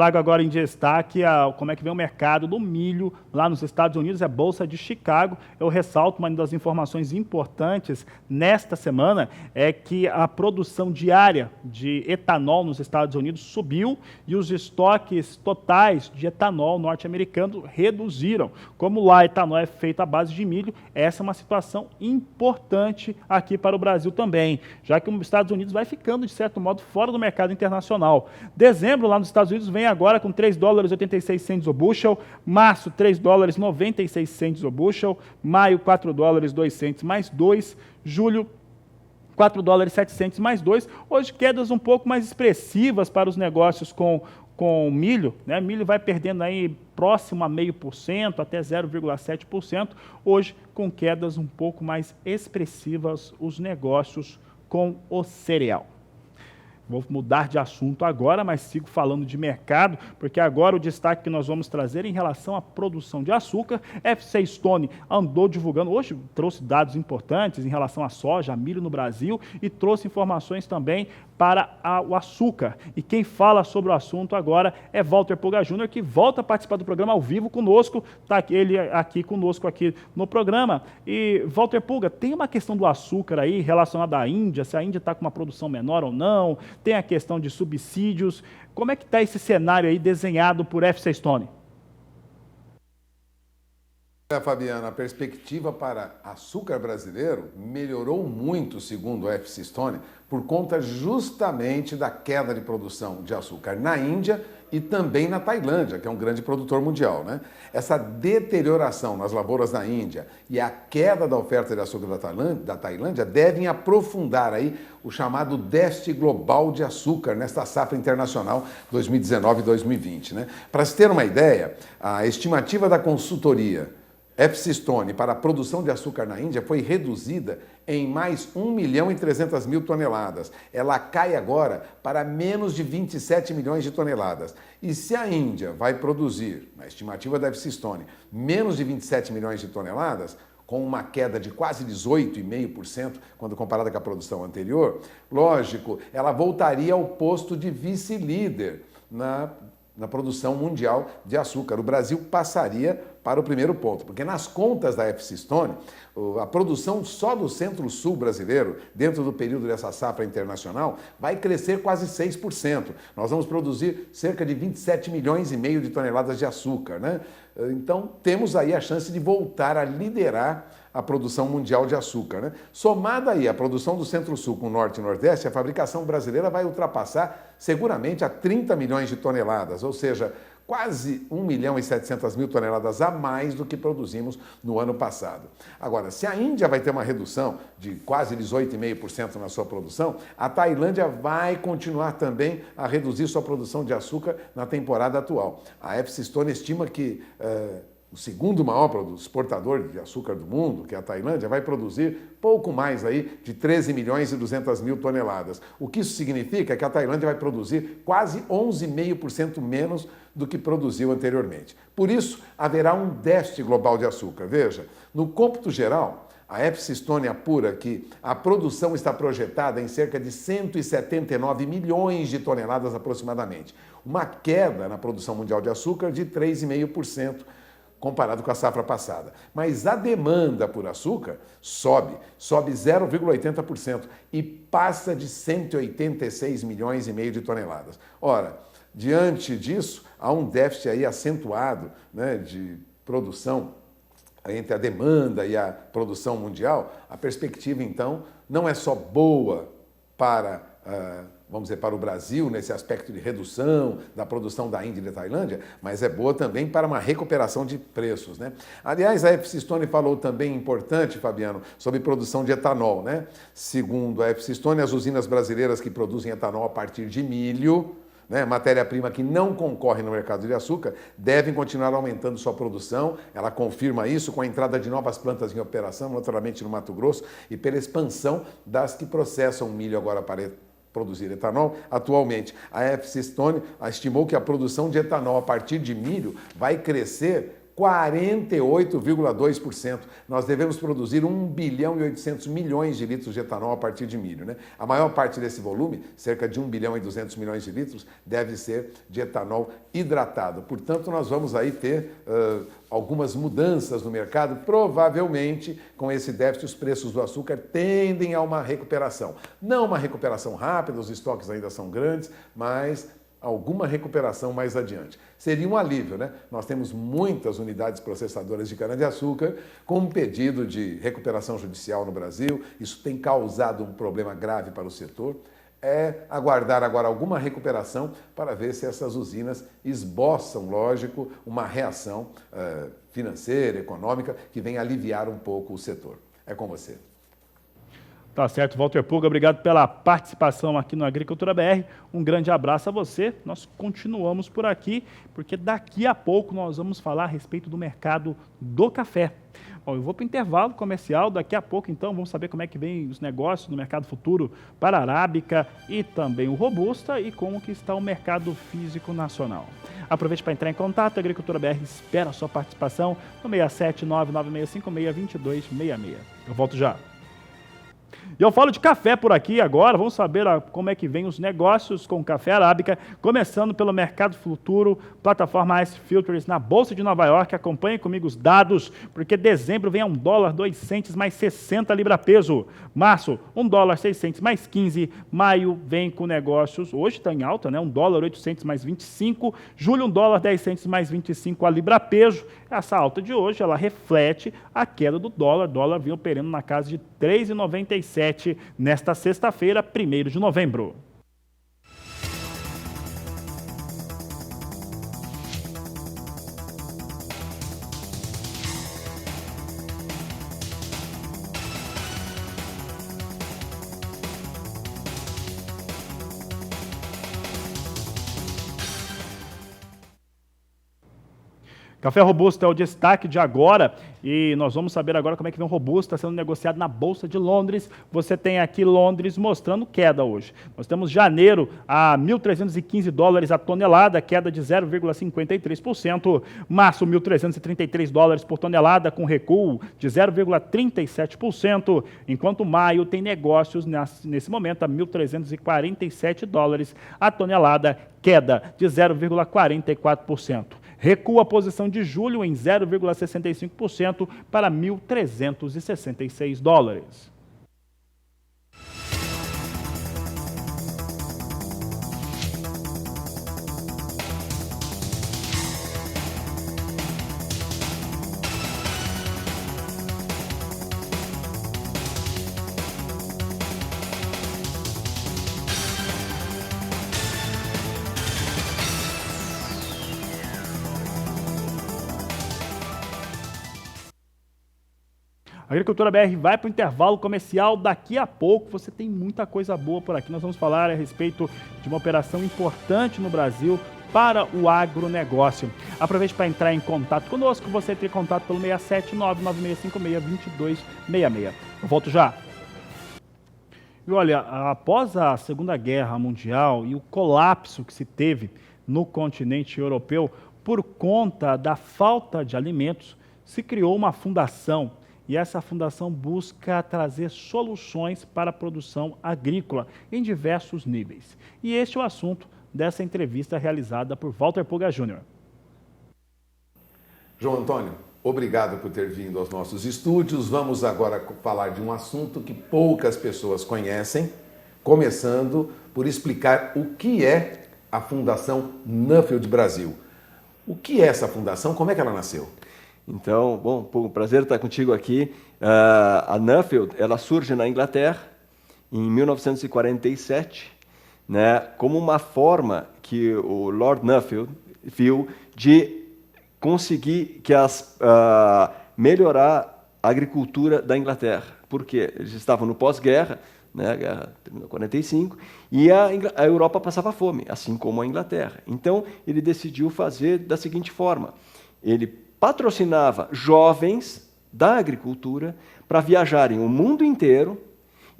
trago agora em destaque como é que vem o mercado do milho lá nos Estados Unidos, é a Bolsa de Chicago. Eu ressalto uma das informações importantes nesta semana é que a produção diária de etanol nos Estados Unidos subiu e os estoques totais de etanol norte-americano reduziram. Como lá etanol é feito à base de milho, essa é uma situação importante aqui para o Brasil também, já que os Estados Unidos vai ficando, de certo modo, fora do mercado internacional. Dezembro, lá nos Estados Unidos, vem agora com $3,86 o bushel, março, $3,96 o bushel, maio, $4,02 mais 2, julho, $4,07 mais 2. Hoje, quedas um pouco mais expressivas para os negócios com milho, né? Milho vai perdendo aí próximo a 0,5% até 0,7%. Hoje, com quedas um pouco mais expressivas, os negócios com o cereal. Vou mudar de assunto agora, mas sigo falando de mercado, porque agora o destaque que nós vamos trazer em relação à produção de açúcar. FC Stone andou divulgando, hoje trouxe dados importantes em relação à soja, a milho no Brasil, e trouxe informações também para o açúcar. E quem fala sobre o assunto agora é Walter Puga Júnior, que volta a participar do programa ao vivo conosco, está ele aqui conosco aqui no programa. E, Walter Puga, tem uma questão do açúcar aí relacionada à Índia, se a Índia está com uma produção menor ou não, tem a questão de subsídios. Como é que está esse cenário aí desenhado por FC Stone? Fabiana, a perspectiva para açúcar brasileiro melhorou muito, segundo o FC Stone, por conta justamente da queda de produção de açúcar na Índia e também na Tailândia, que é um grande produtor mundial, né? Essa deterioração nas lavouras da Índia e a queda da oferta de açúcar da Tailândia devem aprofundar aí o chamado déficit global de açúcar nesta safra internacional 2019-2020, né? Para se ter uma ideia, a estimativa da consultoria FC Stone para a produção de açúcar na Índia foi reduzida em mais 1.300.000 toneladas. Ela cai agora para menos de 27 milhões de toneladas. E se a Índia vai produzir, na estimativa da FC Stone, menos de 27 milhões de toneladas, com uma queda de quase 18,5% quando comparada com a produção anterior, lógico, ela voltaria ao posto de vice-líder na produção mundial de açúcar. O Brasil passaria para o primeiro ponto, porque nas contas da FC Stone, a produção só do Centro-Sul brasileiro, dentro do período dessa safra internacional, vai crescer quase 6%. Nós vamos produzir cerca de 27 milhões e meio de toneladas de açúcar, né? Então, temos aí a chance de voltar a liderar a produção mundial de açúcar, né? Somada aí a produção do Centro-Sul com o Norte e Nordeste, a fabricação brasileira vai ultrapassar seguramente a 30 milhões de toneladas, ou seja, quase 1.700.000 toneladas a mais do que produzimos no ano passado. Agora, se a Índia vai ter uma redução de quase 18,5% na sua produção, a Tailândia vai continuar também a reduzir sua produção de açúcar na temporada atual. A FC Stone estima que o segundo maior exportador de açúcar do mundo, que é a Tailândia, vai produzir pouco mais aí de 13.200.000 toneladas. O que isso significa é que a Tailândia vai produzir quase 11,5% menos do que produziu anteriormente. Por isso, haverá um déficit global de açúcar. Veja, no cômputo geral, a FC Stone apura que a produção está projetada em cerca de 179 milhões de toneladas aproximadamente. Uma queda na produção mundial de açúcar de 3,5%. Comparado com a safra passada. Mas a demanda por açúcar sobe 0,80% e passa de 186 milhões e meio de toneladas. Ora, diante disso, há um déficit aí acentuado, né, de produção entre a demanda e a produção mundial. A perspectiva, então, não é só boa para vamos dizer, para o Brasil, nesse aspecto de redução da produção da Índia e da Tailândia, mas é boa também para uma recuperação de preços, né? Aliás, a FC Stone falou também, importante, Fabiano, sobre produção de etanol, né? Segundo a FC Stone, as usinas brasileiras que produzem etanol a partir de milho, né, matéria-prima que não concorre no mercado de açúcar, devem continuar aumentando sua produção. Ela confirma isso com a entrada de novas plantas em operação, naturalmente no Mato Grosso, e pela expansão das que processam milho agora para produzir etanol. Atualmente, a FC Stone estimou que a produção de etanol a partir de milho vai crescer 48,2%. Nós devemos produzir 1 bilhão e 800 milhões de litros de etanol a partir de milho, né? A maior parte desse volume, cerca de 1 bilhão e 200 milhões de litros, deve ser de etanol hidratado. Portanto, nós vamos aí ter algumas mudanças no mercado. Provavelmente, com esse déficit, os preços do açúcar tendem a uma recuperação. Não uma recuperação rápida, os estoques ainda são grandes, mas alguma recuperação mais adiante. Seria um alívio, né? Nós temos muitas unidades processadoras de cana-de-açúcar com um pedido de recuperação judicial no Brasil. Isso tem causado um problema grave para o setor. É aguardar agora alguma recuperação para ver se essas usinas esboçam, lógico, uma reação financeira, econômica, que venha aliviar um pouco o setor. É com você. Tá certo, Walter Pulga, obrigado pela participação aqui no Agricultura BR. Um grande abraço a você. Nós continuamos por aqui, porque daqui a pouco nós vamos falar a respeito do mercado do café. Bom, eu vou para o intervalo comercial, daqui a pouco então vamos saber como é que vem os negócios no mercado futuro para a arábica e também o robusta e como que está o mercado físico nacional. Aproveite para entrar em contato, a Agricultura BR espera a sua participação no 67996562266. Eu volto já. E eu falo de café por aqui agora, vamos saber como é que vem os negócios com café arábica, começando pelo mercado futuro, plataforma Ice Futures na Bolsa de Nova York. Acompanhe comigo os dados, porque dezembro vem a $1,02 mais 60 libra peso. Março, $1,06 mais 15. Maio vem com negócios, hoje está em alta, né? $1,08 mais 25. Julho, $1,10 mais 25 a libra peso. Essa alta de hoje, ela reflete a queda do dólar. O dólar vinha operando na casa de 3,97 nesta sexta-feira, 1º de novembro. Café Robusta é o destaque de agora e nós vamos saber agora como é que vem o Robusta sendo negociado na Bolsa de Londres. Você tem aqui Londres mostrando queda hoje. Nós temos janeiro a $1.315 a tonelada, queda de 0,53%. Março, $1.333 por tonelada, com recuo de 0,37%. Enquanto maio tem negócios nesse momento a $1.347 a tonelada, queda de 0,44%. Recua a posição de julho em 0,65% para $1.366. A Agricultura BR vai para o intervalo comercial. Daqui a pouco você tem muita coisa boa por aqui. Nós vamos falar a respeito de uma operação importante no Brasil para o agronegócio. Aproveite para entrar em contato conosco. Você tem contato pelo 67996562266. Eu volto já. E olha, após a Segunda Guerra Mundial e o colapso que se teve no continente europeu por conta da falta de alimentos, se criou uma fundação. E essa fundação busca trazer soluções para a produção agrícola em diversos níveis. E este é o assunto dessa entrevista realizada por Walter Pulga Jr. João Antônio, obrigado por ter vindo aos nossos estúdios. Vamos agora falar de um assunto que poucas pessoas conhecem, começando por explicar o que é a Fundação Nuffield Brasil. O que é essa fundação? Como é que ela nasceu? Então, bom, prazer estar contigo aqui. A Nuffield, ela surge na Inglaterra em 1947, né, como uma forma que o Lord Nuffield viu de conseguir melhorar a agricultura da Inglaterra. Por quê? Eles estavam no pós-guerra, né, a guerra terminou em 45, e a Europa passava fome, assim como a Inglaterra. Então, ele decidiu fazer da seguinte forma: ele patrocinava jovens da agricultura para viajarem o mundo inteiro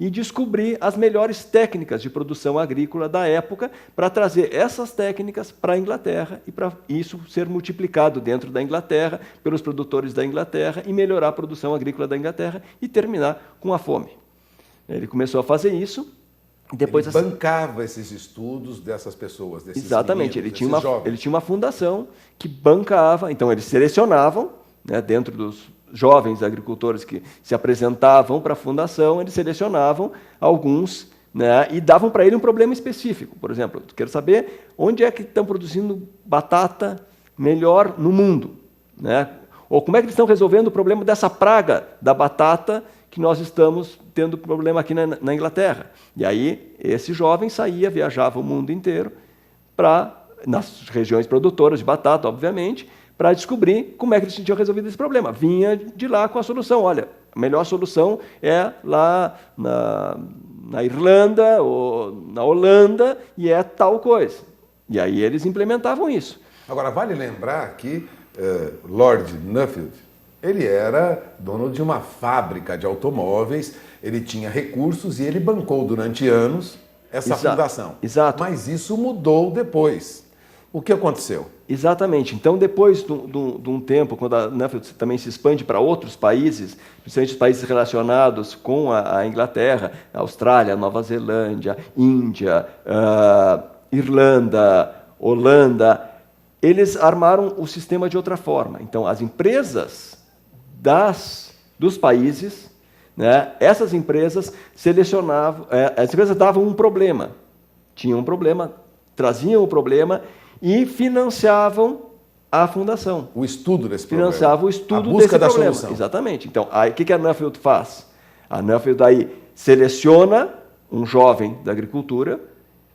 e descobrir as melhores técnicas de produção agrícola da época para trazer essas técnicas para a Inglaterra e para isso ser multiplicado dentro da Inglaterra, pelos produtores da Inglaterra e melhorar a produção agrícola da Inglaterra e terminar com a fome. Ele começou a fazer isso. Depois, ele bancava esses estudos dessas pessoas, desses exatamente, meninos, ele tinha uma fundação que bancava, então eles selecionavam, né, dentro dos jovens agricultores que se apresentavam para a fundação, eles selecionavam alguns, né, e davam para ele um problema específico. Por exemplo, eu quero saber onde é que estão produzindo batata melhor no mundo, né? Ou como é que eles estão resolvendo o problema dessa praga da batata que nós estamos tendo problema aqui na Inglaterra. E aí, esse jovem saía, viajava o mundo inteiro, nas regiões produtoras de batata, obviamente, para descobrir como é que eles tinham resolvido esse problema. Vinha de lá com a solução. Olha, a melhor solução é lá na Irlanda ou na Holanda, e é tal coisa. E aí eles implementavam isso. Agora, vale lembrar que Lord Nuffield, ele era dono de uma fábrica de automóveis, ele tinha recursos e ele bancou durante anos essa fundação. Exato. Mas isso mudou depois. O que aconteceu? Exatamente. Então, depois de um tempo, quando a Nuffield também se expande para outros países, principalmente os países relacionados com a Inglaterra, Austrália, Nova Zelândia, Índia, Irlanda, Holanda, eles armaram o sistema de outra forma. Então, as empresas dos países, né, essas empresas selecionavam, as empresas davam um problema, tinham um problema, traziam o problema e financiavam a fundação. O estudo desse problema. Financiava o estudo a busca desse da problema. Solução. Exatamente. Então, aí o que a Nuffield faz? A Nuffield aí seleciona um jovem da agricultura,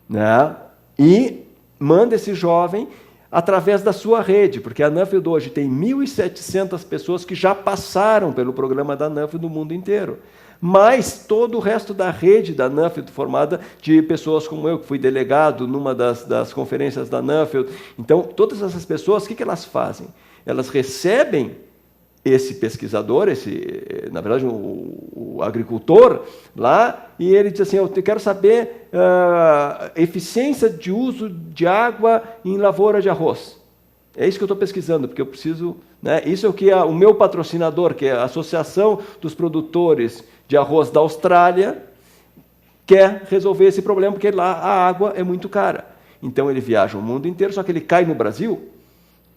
né, e manda esse jovem através da sua rede, porque a Nuffield hoje tem 1.700 pessoas que já passaram pelo programa da Nuffield no mundo inteiro. Mas todo o resto da rede da Nuffield, formada de pessoas como eu, que fui delegado numa das conferências da Nuffield. Então, todas essas pessoas, o que elas fazem? Elas recebem esse pesquisador, na verdade, o agricultor lá, e ele diz assim, eu quero saber a eficiência de uso de água em lavoura de arroz. É isso que eu estou pesquisando, porque eu preciso... Né, isso é o que o meu patrocinador, que é a Associação dos Produtores de Arroz da Austrália, quer resolver esse problema, porque lá a água é muito cara. Então ele viaja o mundo inteiro, só que ele cai no Brasil,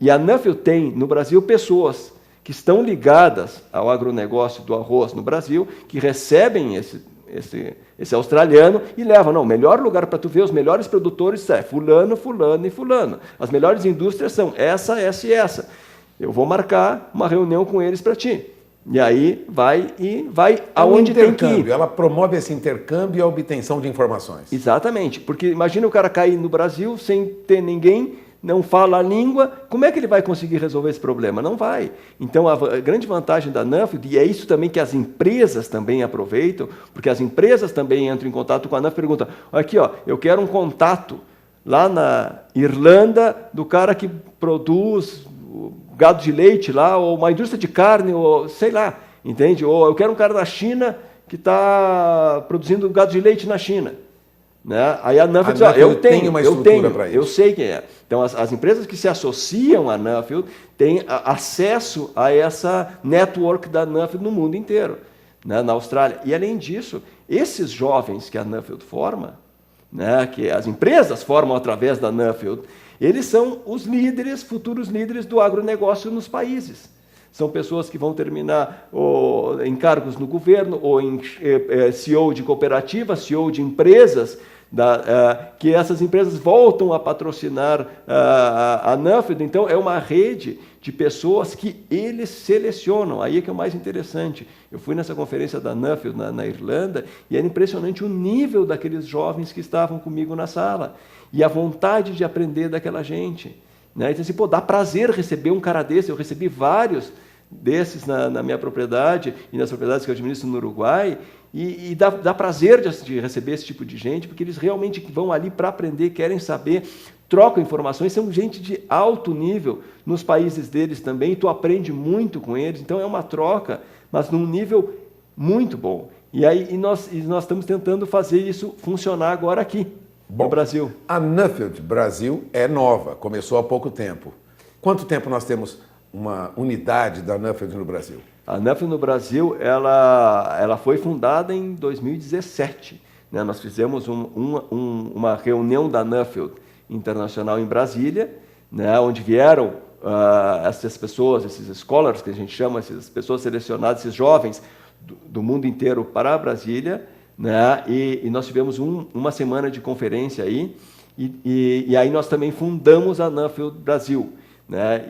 e a Nuffield tem no Brasil pessoas que estão ligadas ao agronegócio do arroz no Brasil, que recebem esse australiano e levam, não, o melhor lugar para tu ver os melhores produtores é fulano, fulano e fulano. As melhores indústrias são essa, essa e essa. Eu vou marcar uma reunião com eles para ti. E aí vai aonde tem que ir. Ela promove esse intercâmbio e a obtenção de informações. Exatamente, porque imagina o cara cair no Brasil sem ter ninguém, não fala a língua, como é que ele vai conseguir resolver esse problema? Não vai. Então, a grande vantagem da Nuffield, e é isso também que as empresas também aproveitam, porque as empresas também entram em contato com a Nuffield e perguntam, aqui, ó, eu quero um contato lá na Irlanda do cara que produz gado de leite lá, ou uma indústria de carne, ou sei lá, entende? Ou eu quero um cara da China que está produzindo gado de leite na China. Né? Aí a Nuffield diz, eu tenho uma estrutura para isso. Eu sei quem é. Então, as empresas que se associam à Nuffield têm acesso a essa network da Nuffield no mundo inteiro, né? Na Austrália. E, além disso, esses jovens que a Nuffield forma, né, que as empresas formam através da Nuffield, eles são os líderes, futuros líderes do agronegócio nos países. São pessoas que vão terminar em cargos no governo, ou em CEO de cooperativas, CEO de empresas, que essas empresas voltam a patrocinar a Nuffield. Então, é uma rede de pessoas que eles selecionam. Aí é que é o mais interessante. Eu fui nessa conferência da Nuffield na Irlanda, e era impressionante o nível daqueles jovens que estavam comigo na sala, e a vontade de aprender daquela gente. Né? Então, assim, dá prazer receber um cara desse. Eu recebi vários desses na minha propriedade e nas propriedades que eu administro no Uruguai, e dá prazer de receber esse tipo de gente, porque eles realmente vão ali para aprender, querem saber, trocam informações, são gente de alto nível nos países deles também, e tu aprende muito com eles. Então é uma troca, mas num nível muito bom. E nós estamos tentando fazer isso funcionar agora aqui, no Brasil. A Nuffield Brasil é nova, começou há pouco tempo. Quanto tempo nós temos uma unidade da Nuffield no Brasil? A Nuffield no Brasil, ela foi fundada em 2017. Né? Nós fizemos uma reunião da Nuffield Internacional em Brasília, né? Onde vieram essas pessoas, esses scholars que a gente chama, essas pessoas selecionadas, esses jovens do mundo inteiro para Brasília, né? E nós tivemos uma semana de conferência aí, e aí nós também fundamos a Nuffield Brasil, né?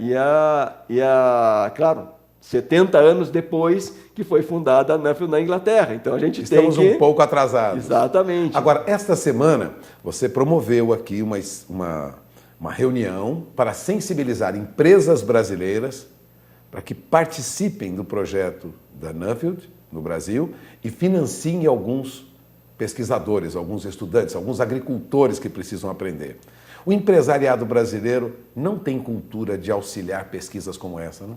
Claro, 70 anos depois que foi fundada a Nuffield na Inglaterra. Então a gente Estamos tem que... um pouco atrasados. Exatamente. Agora, esta semana, você promoveu aqui uma reunião para sensibilizar empresas brasileiras para que participem do projeto da Nuffield no Brasil e financiem alguns pesquisadores, alguns estudantes, alguns agricultores que precisam aprender. O empresariado brasileiro não tem cultura de auxiliar pesquisas como essa, não?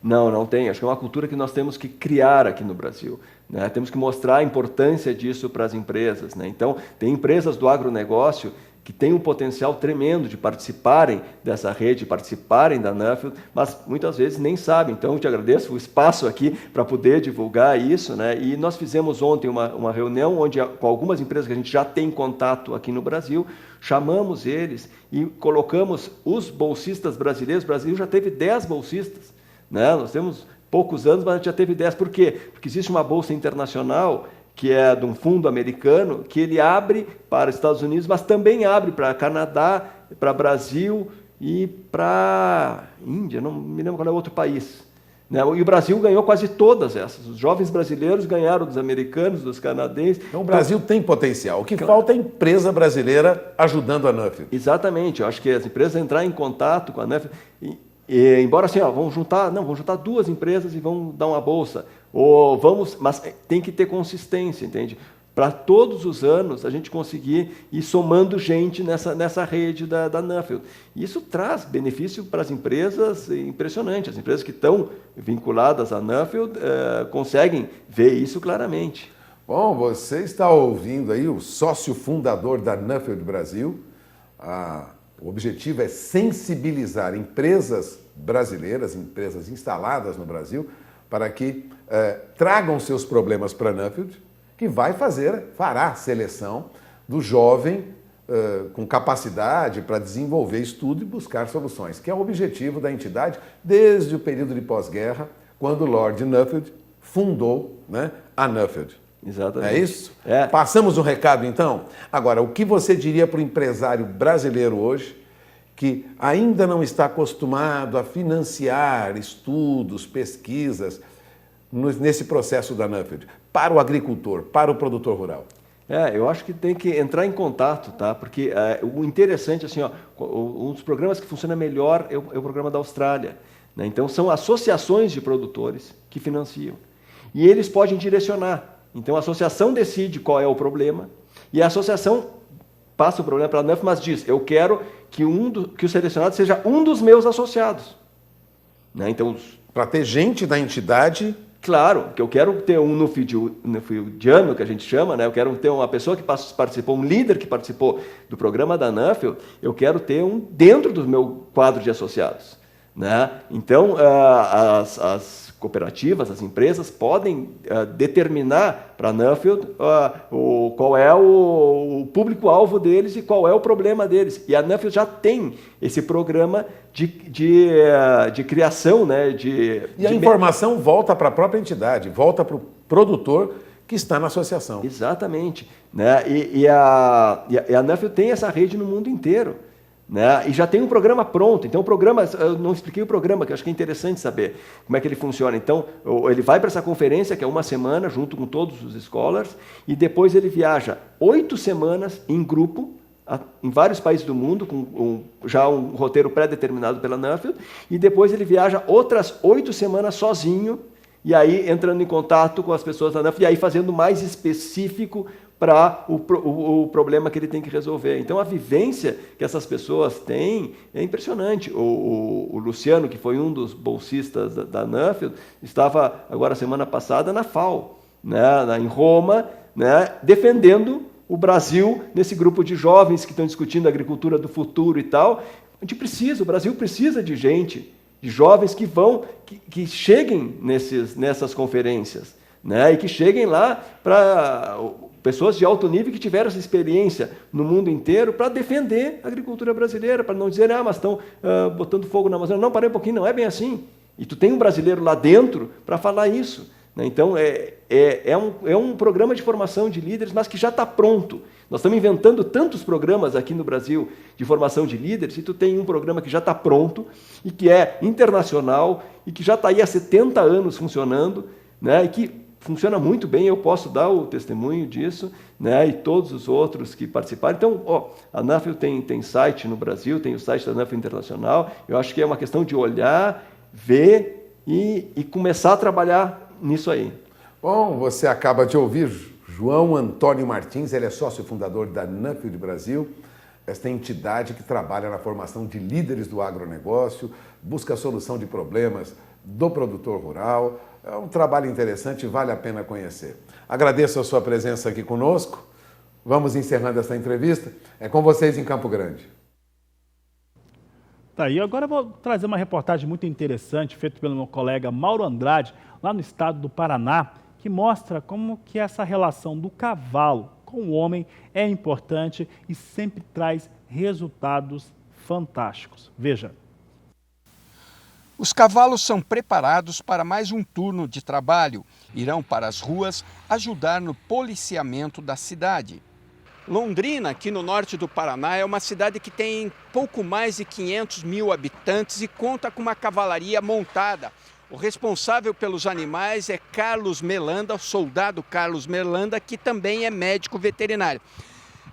Não tem. Acho que é uma cultura que nós temos que criar aqui no Brasil, né? Temos que mostrar a importância disso para as empresas, né? Então, tem empresas do agronegócio que têm um potencial tremendo de participarem dessa rede, participarem da Nuffield, mas muitas vezes nem sabem. Então, eu te agradeço o espaço aqui para poder divulgar isso, né? E nós fizemos ontem uma reunião com algumas empresas que a gente já tem contato aqui no Brasil, chamamos eles e colocamos os bolsistas brasileiros. O Brasil já teve 10 bolsistas, né? Nós temos poucos anos, mas a gente já teve 10. Por quê? Porque existe uma bolsa internacional que é de um fundo americano, que ele abre para os Estados Unidos, mas também abre para Canadá, para Brasil e para Índia, não me lembro qual é o outro país. Né? E o Brasil ganhou quase todas essas. Os jovens brasileiros ganharam dos americanos, dos canadenses. Então o Brasil tem potencial. O que falta é a empresa brasileira ajudando a Nuffield. Exatamente. Eu acho que as empresas entrarem em contato com a Nuffield, embora assim, vamos juntar 2 empresas e vamos dar uma bolsa. Mas tem que ter consistência, entende? Para todos os anos a gente conseguir ir somando gente nessa rede da Nuffield. Isso traz benefício para as empresas impressionante. As empresas que estão vinculadas à Nuffield conseguem ver isso claramente. Bom, você está ouvindo aí o sócio fundador da Nuffield Brasil. O objetivo é sensibilizar empresas brasileiras, empresas instaladas no Brasil, para que tragam seus problemas para a Nuffield, que fará a seleção do jovem com capacidade para desenvolver estudo e buscar soluções, que é o objetivo da entidade desde o período de pós-guerra, quando Lord Nuffield fundou, né, a Nuffield. Exatamente. É isso? Passamos o recado, então? Agora, o que você diria para o empresário brasileiro hoje que ainda não está acostumado a financiar estudos, pesquisas nesse processo da Nuffield, para o agricultor, para o produtor rural? Eu acho que tem que entrar em contato, tá? Porque o interessante, assim, um dos programas que funciona melhor é o programa da Austrália, né? Então, são associações de produtores que financiam. E eles podem direcionar. Então, a associação decide qual é o problema e a associação passa o problema para a Nuffield, mas diz, eu quero que o selecionado seja um dos meus associados. Né? Então, para ter gente da entidade... Claro, que eu quero ter um Nuffieldiano, que a gente chama, né? Eu quero ter uma pessoa que participou, um líder que participou do programa da Nuffield, eu quero ter um dentro do meu quadro de associados. Né? Então, as cooperativas, as empresas podem determinar para a Nuffield qual é o público-alvo deles e qual é o problema deles. E a Nuffield já tem esse programa de criação, né? E a informação volta para a própria entidade, volta para o produtor que está na associação. Exatamente. Né? E a Nuffield tem essa rede no mundo inteiro. Né? E já tem um programa pronto. Então, eu não expliquei o programa, que eu acho que é interessante saber como é que ele funciona. Então, ele vai para essa conferência, que é uma semana, junto com todos os scholars, e depois ele viaja 8 semanas em grupo, em vários países do mundo, com já um roteiro pré-determinado pela Nuffield, e depois ele viaja outras 8 semanas sozinho, e aí entrando em contato com as pessoas da Nuffield, e aí fazendo mais específico para o problema que ele tem que resolver. Então, a vivência que essas pessoas têm é impressionante. O Luciano, que foi um dos bolsistas da Nuffield, estava agora semana passada na FAO. né, em Roma, né, defendendo o Brasil nesse grupo de jovens que estão discutindo a agricultura do futuro e tal. A gente precisa, o Brasil precisa de gente, de jovens que cheguem nessas conferências, né, e que cheguem lá para pessoas de alto nível que tiveram essa experiência no mundo inteiro para defender a agricultura brasileira, para não dizer, mas estão botando fogo na Amazônia. Não, parei um pouquinho, não é bem assim. E tu tem um brasileiro lá dentro para falar isso. Então, é um programa de formação de líderes, mas que já está pronto. Nós estamos inventando tantos programas aqui no Brasil de formação de líderes, e tu tem um programa que já está pronto, e que é internacional, e que já está aí há 70 anos funcionando, né, e que funciona muito bem, eu posso dar o testemunho disso, né, e todos os outros que participaram. Então, a NAFEL tem site no Brasil, tem o site da NAFEL Internacional. Eu acho que é uma questão de olhar, ver e começar a trabalhar nisso aí. Bom, você acaba de ouvir João Antônio Martins, ele é sócio fundador da NAFEL Brasil, esta entidade que trabalha na formação de líderes do agronegócio, busca a solução de problemas do produtor rural. É um trabalho interessante e vale a pena conhecer. Agradeço a sua presença aqui conosco. Vamos encerrando essa entrevista. É com vocês em Campo Grande. Tá aí, agora eu vou trazer uma reportagem muito interessante, feita pelo meu colega Mauro Andrade, lá no estado do Paraná, que mostra como que essa relação do cavalo com o homem é importante e sempre traz resultados fantásticos. Veja. Os cavalos são preparados para mais um turno de trabalho. Irão para as ruas ajudar no policiamento da cidade. Londrina, aqui no norte do Paraná, é uma cidade que tem pouco mais de 500 mil habitantes e conta com uma cavalaria montada. O responsável pelos animais é Carlos Melanda, o soldado Carlos Melanda, que também é médico veterinário.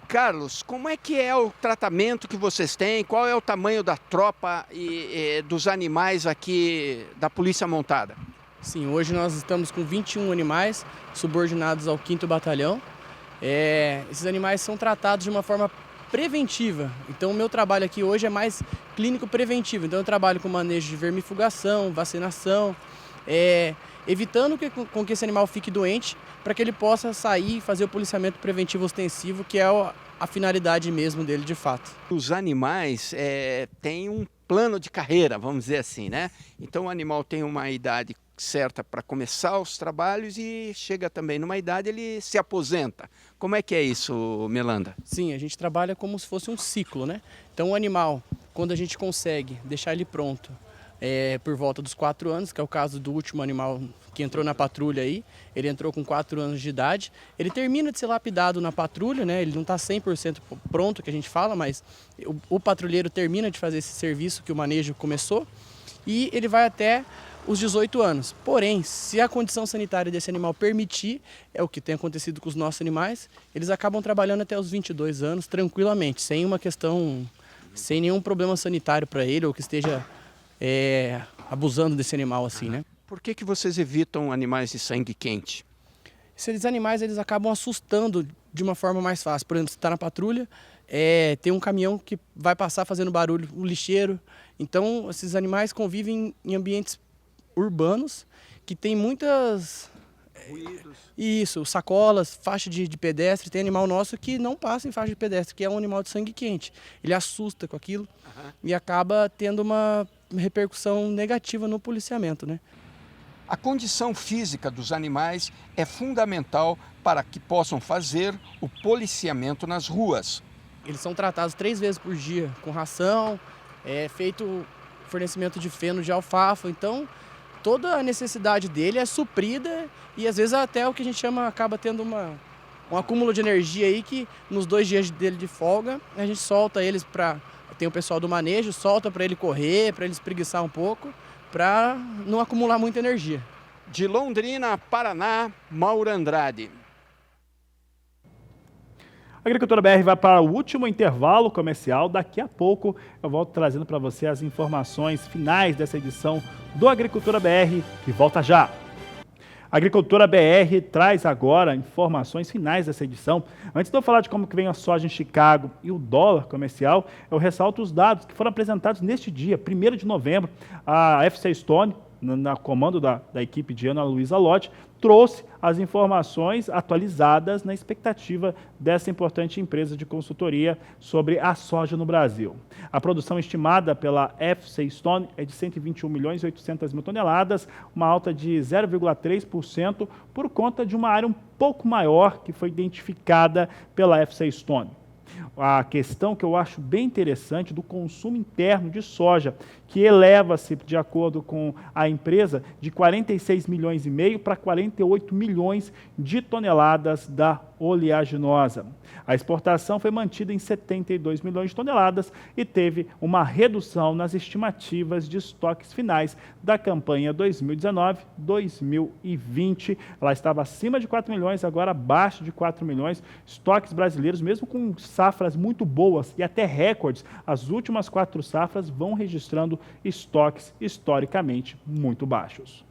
Carlos, como é que é o tratamento que vocês têm? Qual é o tamanho da tropa e dos animais aqui da Polícia Montada? Sim, hoje nós estamos com 21 animais subordinados ao 5º Batalhão. Esses animais são tratados de uma forma preventiva. Então o meu trabalho aqui hoje é mais clínico preventivo. Então eu trabalho com manejo de vermifugação, vacinação, evitando com que esse animal fique doente, para que ele possa sair e fazer o policiamento preventivo ostensivo, que é a finalidade mesmo dele de fato. Os animais têm um plano de carreira, vamos dizer assim, né? Então o animal tem uma idade certa para começar os trabalhos e chega também numa idade, ele se aposenta. Como é que é isso, Melanda? Sim, a gente trabalha como se fosse um ciclo, né? Então o animal, quando a gente consegue deixar ele pronto por volta dos 4 anos, que é o caso do último animal que entrou na patrulha aí, ele entrou com 4 anos de idade, ele termina de ser lapidado na patrulha, né? Ele não está 100% pronto, que a gente fala, mas o patrulheiro termina de fazer esse serviço que o manejo começou e ele vai até os 18 anos. Porém, se a condição sanitária desse animal permitir, é o que tem acontecido com os nossos animais, eles acabam trabalhando até os 22 anos tranquilamente, sem nenhum problema sanitário para ele ou que esteja abusando desse animal assim, né? Por que vocês evitam animais de sangue quente? Esses animais eles acabam assustando de uma forma mais fácil. Por exemplo, você está na patrulha, tem um caminhão que vai passar fazendo barulho, um lixeiro. Então, esses animais convivem em ambientes urbanos que tem muitas ruídos. Isso, sacolas, faixa de pedestre. Tem animal nosso que não passa em faixa de pedestre, que é um animal de sangue quente. Ele assusta com aquilo e acaba tendo uma repercussão negativa no policiamento, né? A condição física dos animais é fundamental para que possam fazer o policiamento nas ruas. Eles são tratados 3 vezes por dia com ração, feito fornecimento de feno de alfafa, então toda a necessidade dele é suprida e às vezes até o que a gente chama, acaba tendo um acúmulo de energia aí que nos 2 dias dele de folga a gente solta eles tem o pessoal do manejo, solta para ele correr, para ele espreguiçar um pouco, para não acumular muita energia. De Londrina, Paraná, Mauro Andrade. A Agricultura BR vai para o último intervalo comercial. Daqui a pouco eu volto trazendo para você as informações finais dessa edição do Agricultura BR, que volta já. A Agricultura BR traz agora informações finais dessa edição. Antes de eu falar de como que vem a soja em Chicago e o dólar comercial, eu ressalto os dados que foram apresentados neste dia, 1º de novembro. A FC Stone na comando da equipe de Ana Luísa Lott, trouxe as informações atualizadas na expectativa dessa importante empresa de consultoria sobre a soja no Brasil. A produção estimada pela FC Stone é de 121.800.000 toneladas, uma alta de 0,3% por conta de uma área um pouco maior que foi identificada pela FC Stone. A questão que eu acho bem interessante do consumo interno de soja, que eleva-se, de acordo com a empresa, de 46 milhões e meio para 48 milhões de toneladas da oleaginosa. A exportação foi mantida em 72 milhões de toneladas e teve uma redução nas estimativas de estoques finais da campanha 2019-2020. Ela estava acima de 4 milhões, agora abaixo de 4 milhões. Estoques brasileiros, mesmo com safras muito boas e até recordes, as últimas 4 safras vão registrando estoques historicamente muito baixos.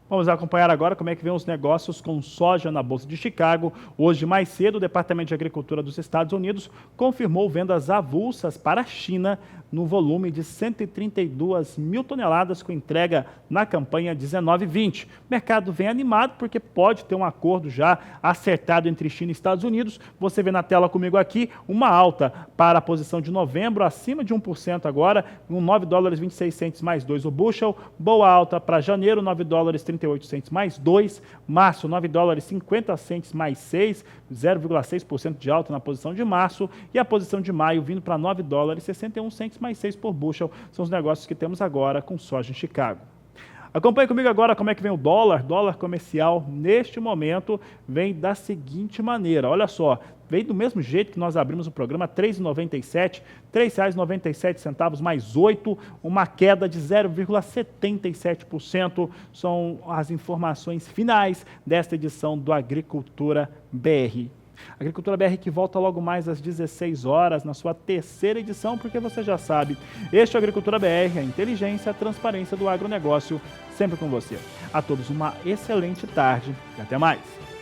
Vamos acompanhar agora como é que vem os negócios com soja na Bolsa de Chicago. Hoje, mais cedo, o Departamento de Agricultura dos Estados Unidos confirmou vendas avulsas para a China no volume de 132 mil toneladas com entrega na campanha 19-20. O mercado vem animado porque pode ter um acordo já acertado entre China e Estados Unidos. Você vê na tela comigo aqui uma alta para a posição de novembro, acima de 1% agora, com $9,26 mais 2 o bushel. Boa alta para janeiro, $9,38 mais 2. Março, $9,50 mais 6, 0,6% de alta na posição de março. E a posição de maio vindo para $9,61 mais 6 por bushel. São os negócios que temos agora com soja em Chicago. Acompanhe comigo agora como é que vem o dólar. Dólar comercial, neste momento, vem da seguinte maneira. Olha só, vem do mesmo jeito que nós abrimos o programa, R$ 3,97, R$ 3,97 mais 8, uma queda de 0,77%. São as informações finais desta edição do Agricultura BR. Agricultura BR que volta logo mais às 16 horas na sua terceira edição, porque você já sabe, este é o Agricultura BR, a inteligência, a transparência do agronegócio, sempre com você. A todos uma excelente tarde e até mais.